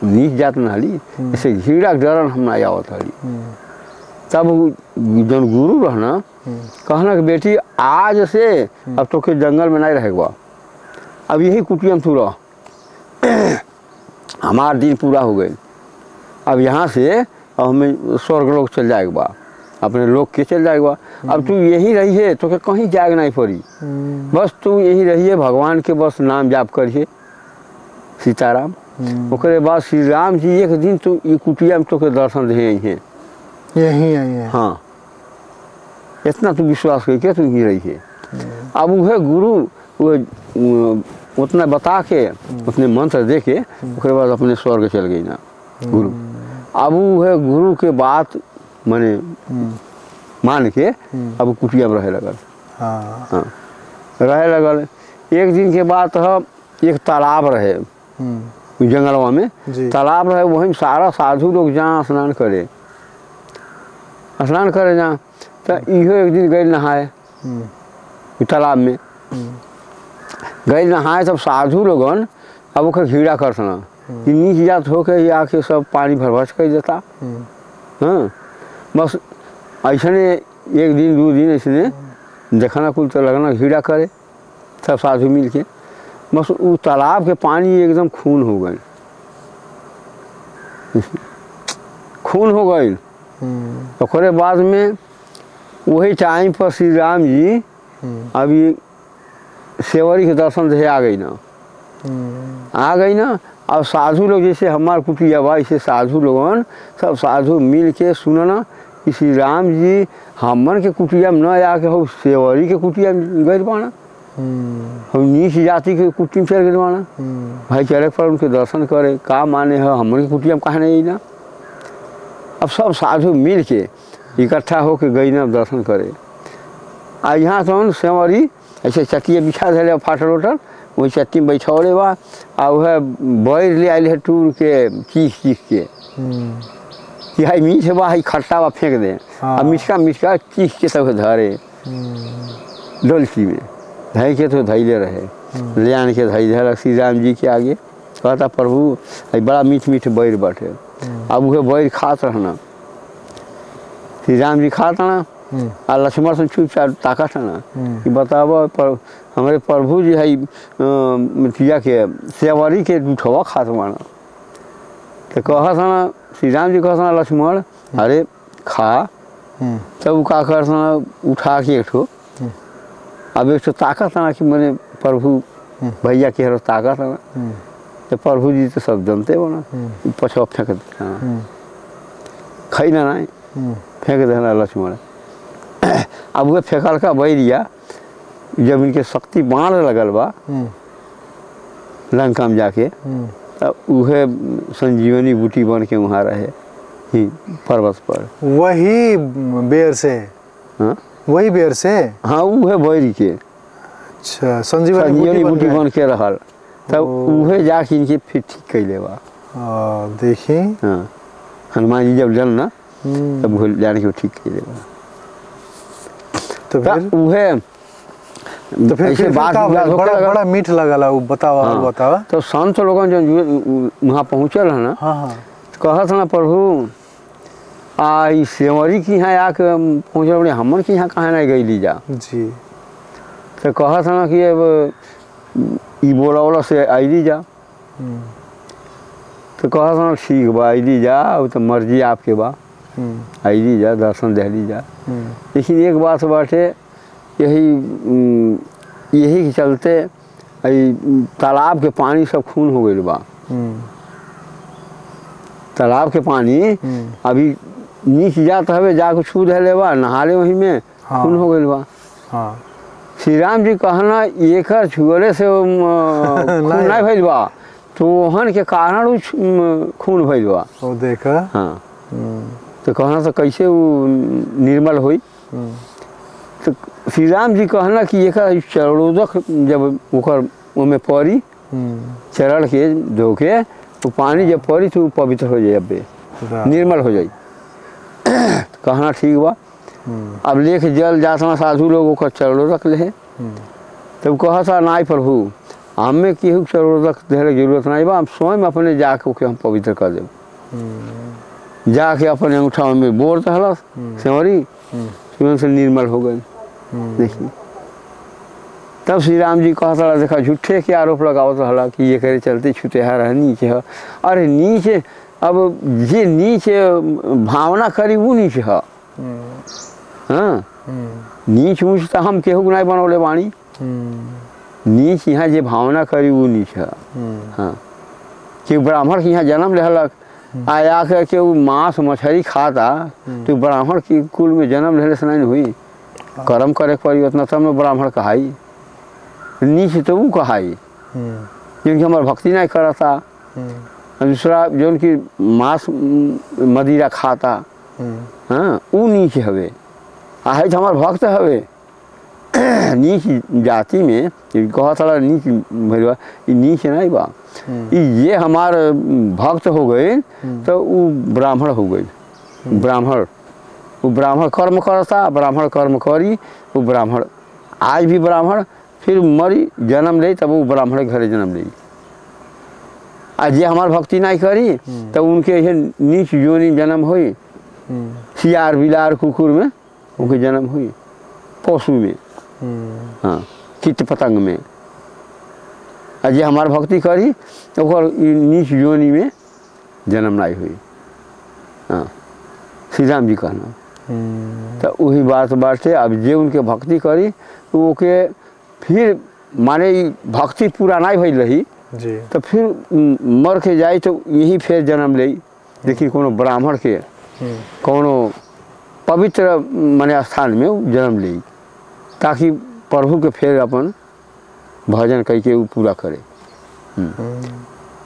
नीच जात नाली ऐसे घीड़ा डरन हम ना आवत हली। तब जौन गुरु रहना कहना कि बेटी आज से अब तो के जंगल में नहीं रहेगा, अब यही कुटिया में तू रह, हमारा दिन पूरा हो गए, अब यहाँ से अब हमें स्वर्ग लोग चल जाएगा, अपने लोग के चल जाएगा, अब तू यही रही है तो कहीं जाग नहीं पड़ी, बस तू यही रही है, भगवान के बस नाम जाप करिए सीताराम। ओकरे बाद श्री राम जी एक दिन तो ये कुटिया में तो के दर्शन दे हैं, यही है। हाँ, इतना तू विश्वास करके तू ही रही है। अब वह गुरु वो उतना बता के उतने मंत्र दे के उसके बाद अपने स्वर्ग चल गई ना गुरु। अब वह गुरु के बात माने मान के अब कुटिया में रहे लगल। हाँ, रहे लगल। एक दिन के बाद एक तालाब रहे जंगलवा में, तालाब रहे, वहीं सारा साधु लोग जहाँ स्नान करे जहाँ, तो इहो एक दिन गए नहाए तालाब में, गए नहाए, तब साधु लोगन अब ओकर घीड़ा कर सना कि नीच जात होके ही आके सब पानी भरभस कर देता। हाँ, बस ऐसने एक दिन 2 दिन ऐसने देखना कुल तो लगना घीड़ा करे सब साधु मिल के, बस वो तालाब के पानी एकदम खून हो गए, खून हो गए। ओकरे बाद में वही टाइम पर श्री राम जी अभी सेवरी के दर्शन दे आ गई ना, आ गई ना। अब साधु लोग जैसे हमारे कुटिया बा, ऐसे साधु लोगन सब साधु मिल के सुनना कि श्री राम जी हमन के कुटिया में न आके हो सेवरी के कुटिया में गए बाना, हम नीच जाति के कुटी में चल गए बाना, भाई चले पर उनके दर्शन करे का माने है, हमन के कुटिया में कहा नहीं ना। अब सब साधु मिल के इकट्ठा होके गई ना दर्शन करे। आ यहाँ तो सेवरी ऐसे चट्टिए बिछा दे फाटल उठल, वही चट्टी में बैठौले बा, आ वह बैर ले आए है टूर के चीख के कि हाई मीठ बा, हाई खट्टा बा फेंक दे। अब मिचका चीख के सब धरे डोलची में धई के तो धैले रहे, ले आने के धई धर श्री राम जी के आगे, कहता प्रभु बड़ा मीठ बैर बाटे। अब वह बैर खात रहना, श्री राम जी खाता ना, आ लक्ष्मण से चुपचाप ताकत है ना कि बतावा हमारे प्रभु जी है मिठिया के सेवरी के दूठवा खात माना, तो कहा था ना श्री राम जी कहता ना लक्ष्मण अरे खा, तब का करता ना उठा के एक ठो, अब एक ठो ताकत है ना कि मैंने प्रभु भैया के हर ताकत है ना, तो प्रभु जी तो सब जानते हो ना, पछवा फेंक देना खाई ना फेंक देना लक्ष्मण। अब वह फेंकल का बैरिया जब इनके शक्ति बाढ़ लगल बा लंका में जाके, तब वह संजीवनी बूटी बन के वहाँ रहे ही पर्वत पर, वही बेर से। हाँ, वही बेर से। हाँ, वह बैरी के अच्छा संजीवनी बूटी बन के रहल, तब वह जाके इनके फिर ठीक कैले बा। देखिए हाँ, हनुमान जी जब जल ना तब वो जाने के ठीक कैले बा। तो फिर ऐसे बात बड़ा मीठ लगला वो बतावा। हाँ, बतावा। तो संत लोगन जो वहाँ पहुँचल है ना, कहत ना प्रभु आई सेवरी की यहाँ आके पहुँचल बड़े, हमन की यहाँ कहाँ नहीं गई लीजा जी, तो कहत ना कि अब ई बोला से आई लीजा, तो कहत ना ठीक बा आई लीजा, वो तो मर्जी आपके बा आई लीजा दर्शन दे लीजा। लेकिन एक बात बाटे यही के चलते तालाब के पानी सब खून हो गई बा, तालाब के पानी अभी नीच जात हवे जाके छू दे बा, नहाले वहीं में खून हो गई बा। श्री राम जी कहना एक छुअले से खून नहीं भइल बा, तो ओहन के कारण खून भइल बा। देखा। हाँ, तो कहना तो कैसे वो निर्मल हुई, तो श्री राम जी कहना कि एक चरणोदक जब ओकर में पड़ी चरण के धोके वो पानी जब पड़ी तो पवित्र हो जाए, अबे निर्मल हो जाए। कहना ठीक बा। अब लेके जल जाता साधु लोग ओकर चरणोदक ले, तब कहा था नाई प्रभु हमें केहू के जरूरत देने की जरूरत नहीं बा, हम स्वयं अपने जाके ओके हम पवित्र कर देब। जाके अपने अंगूठा में बोर दहलस सेवरी, तुरंत से निर्मल हो गए। देखिए तब श्री राम जी कहता रहा, देखा झूठे के आरोप लगावत रहा कि ये करे चलते छुटेहार है, नीचे है। अरे नीचे, अब जे नीचे भावना करी वो नीचे है। हाँ, नीच ऊँच तो हम केहू नहीं बनौले बाणी, नीच यहाँ जे भावना करी वो नीच है। हाँ, कि ब्राह्मण के यहाँ जन्म रहलक, आया करके वो मांस मछली खाता, तो ब्राह्मण की कुल में जन्म रहने से नहीं हुई। कर्म करे पड़ी उतना तब में ब्राह्मण कहाई, नीच तो वो कहाई जिनकी हमारे भक्ति नहीं करता। दूसरा जो उनकी मांस मदिरा खाता, हाँ वो नीच हवे। आहे तो हमारे भक्त हवे। नीच जाति में कहता नीच भैया, नीच नहीं बा, ये हमार भक्त हो गए तो वो ब्राह्मण हो गए। ब्राह्मण, वो ब्राह्मण कर्म करता, ब्राह्मण कर्म करी, वो ब्राह्मण आज भी ब्राह्मण, फिर मरी जन्म ले तब वो ब्राह्मण के घरे जन्म ले। आज ये हमार भक्ति नहीं करी तब उनके ये नीच योनि जन्म हुई, सियार बिलार कुकुर में उनके जन्म हुई, पशु में, हाँ कीट पतंग में। आज ये हमार भक्ति करी तो नीच योनि में जन्म नहीं हुई। हाँ, श्री राम जी कहना तो वही बात बाटे। अब जे उनके भक्ति करी तो ओके फिर माने भक्ति पूरा नहीं भइल रही तो फिर मर के जाए तो यही फिर जन्म ले। देखिए कोनो ब्राह्मण के कोनो पवित्र माने स्थान में जन्म ले, ताकि प्रभु के फिर अपन भजन करके वो पूरा करे।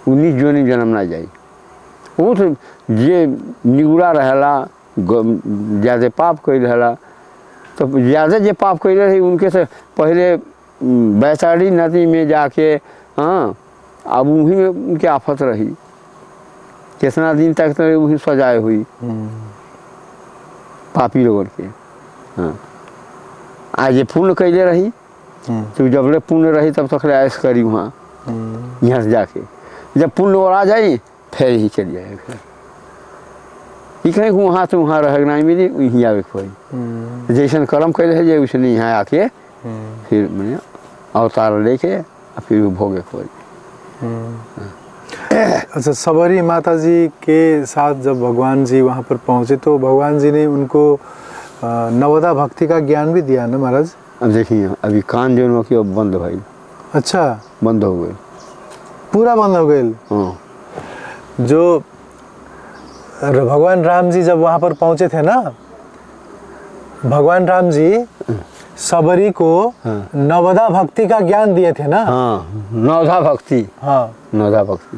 19 जोनी जन्म ना जाए। वो तो जे निगुड़ा रहला, ज़्यादा पाप कर रहला, तो ज़्यादा जे पाप कर रहे उनके से पहले वैशाली नदी में जाके, हाँ अब वहीं में उनके आफत रही, कितना दिन तक तो वही सजाए हुई पापी लोगों के। हाँ, आज ये पुण्य कैले रही तो जब ले पुण्य रही तब तक ऐश करी वहाँ, यहाँ से जाके जब पुण्य और आ जाए फिर ही चल जाए। फिर ये कहीं वहाँ तो वहाँ रह नहीं मिली, वहीं आवे कोई जैसन कर्म कैले है उसने यहाँ आके फिर मैंने अवतार लेके फिर वो भोगे कोई। अच्छा, सबरी माता जी के साथ जब भगवान जी वहाँ पर पहुँचे तो भगवान जी ने उनको नवदा भक्ति का ज्ञान भी दिया ना महाराज? अब देखिए अभी कान जो कि अब बंद भाई। अच्छा, बंद हो गए, पूरा बंद हो गए। हाँ, जो भगवान राम जी जब वहाँ पर पहुँचे थे ना, भगवान राम जी सबरी को नवदा भक्ति का ज्ञान दिए थे ना? हाँ, नवदा भक्ति। हाँ, नवदा भक्ति।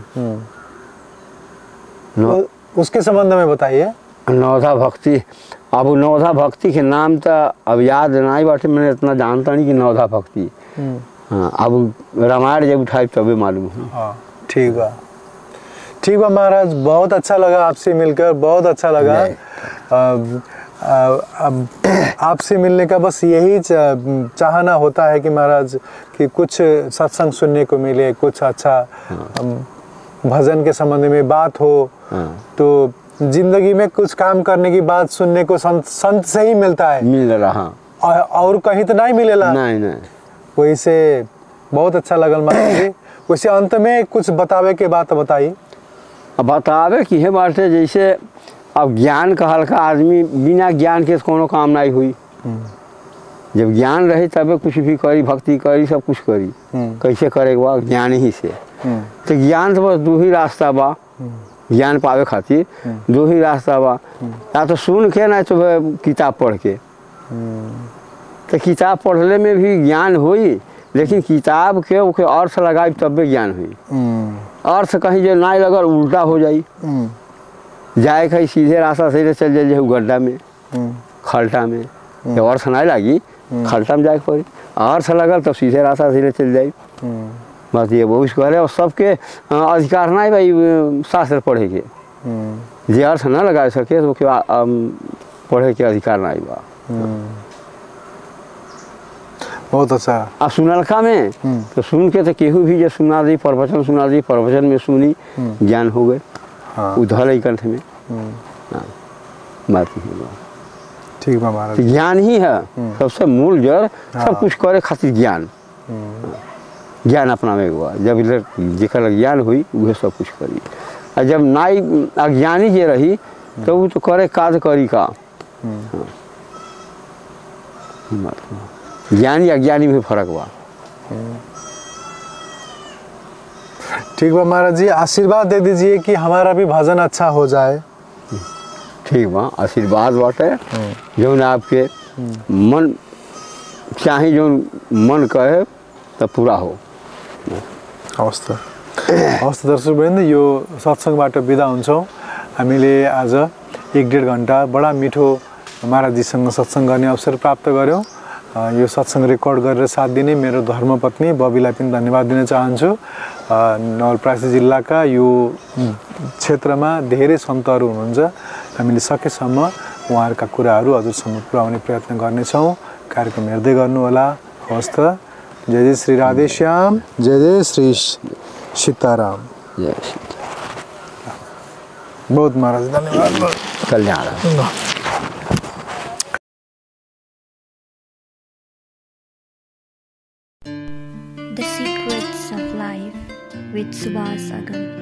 तो उसके संबंध में बताइए। नवदा भक्ति, अब नवदा भक्ति के नाम तो अब याद नहीं बाटे, मैंने इतना जानता नहीं कि नवदा भक्ति। हाँ, अब रामायण जब उठाई तभी मालूम है। हाँ, ठीक बा, ठीक बा महाराज, बहुत अच्छा लगा आपसे मिलकर, बहुत अच्छा लगा। अब आपसे मिलने का बस यही चाहना होता है कि महाराज कि कुछ सत्संग सुनने को मिले, कुछ अच्छा भजन के संबंध में बात हो। तो जिंदगी में कुछ काम करने की बात सुनने को संत से ही मिलता है, मिल रहा, और कहीं तो नहीं मिलेला। नहीं। वैसे बहुत अच्छा लगल महाराज जी। वैसे अंत में कुछ बतावे के बात बताइए। अब बतावे कि है बात, जैसे अब ज्ञान का हल्का आदमी बिना ज्ञान के कोनो काम नहीं हुई। जब ज्ञान रहे तबे कुछ भी करी, भक्ति करी, सब कुछ करी। कैसे करेगा? ज्ञान ही से। तो ज्ञान तो बस दो ही रास्ता बा, ज्ञान पावे खातिर दो ही रास्ता बा, या तो सुन के ना तो किताब पढ़ के। तो किताब पढ़ले में भी ज्ञान हुई, लेकिन किताब के ओके अर्थ लगाई तब ज्ञान हुई। अर्थ कहीं जो नहीं लगल उल्टा हो जाई, जाए कहीं सीधे रास्ता से चल जाए गड्ढा में, खलटा में। जब अर्थ नहीं लगी खलटा में जाए पड़ी, अर्थ लगल तब सीधे रास्ता से चल जाए। बस ये बहुत करे, और सबके अधिकार नहीं भाई शास्त्र पढ़े के। जे अर्थ न लगा सके तो पढ़े के अधिकार नहीं बा। बहुत अच्छा। आ सुनलका में तो सुन के तो केहू भी जो सुना दी प्रवचन में सुनी ज्ञान हो गए। हाँ उधर ही कंठ में। हाँ, बात ही है। ठीक बा महाराज। ज्ञान ही है सबसे मूल जड़। सब कुछ करे खातिर ज्ञान। ज्ञान अपना में हुआ जब जेकर ज्ञान हुई वह सब कुछ करी। और जब नाई अज्ञानी जे रही तो वो तो करे काज करी का। ज्ञानी अज्ञानी में फर्क हुआ। ठीक बा महाराज जी, आशीर्वाद दे दीजिए कि हमारा भी भजन अच्छा हो जाए। ठीक बा, आशीर्वाद बाटे जो आपके मन चाहे जो मन कहे तो पूरा हो। हवस् त। हवस् त दर्शकवृन्द, यो सत्सङ्गबाट बिदा हुन्छौँ। हामीले आज 1-1.5 घन्टा बडा मिठो महाराजजीसँग सत्सङ्ग गर्ने अवसर प्राप्त गऱ्यौँ। यो सत्सङ्ग रेकर्ड गरेर साथ दिने मेरो धर्मपत्नी बबीलाई पनि धन्यवाद दिन चाहन्छु। नवलपरासी जिल्लाका यो क्षेत्रमा धेरै सन्तहरू हुनुहुन्छ। हामीले सकेसम्म उहाँहरूका कुराहरू हजुरसम्म पुर्याउने प्रयत्न गर्नेछौँ। कार्यक्रम हेर्दै गर्नुहोला। हवस् त। जय जय श्री राधेश्याम, जय जय श्री सीताराम। जय बहुत महाराज धन्यवाद। कल्याण। The Secrets of Life with Subhas Agam.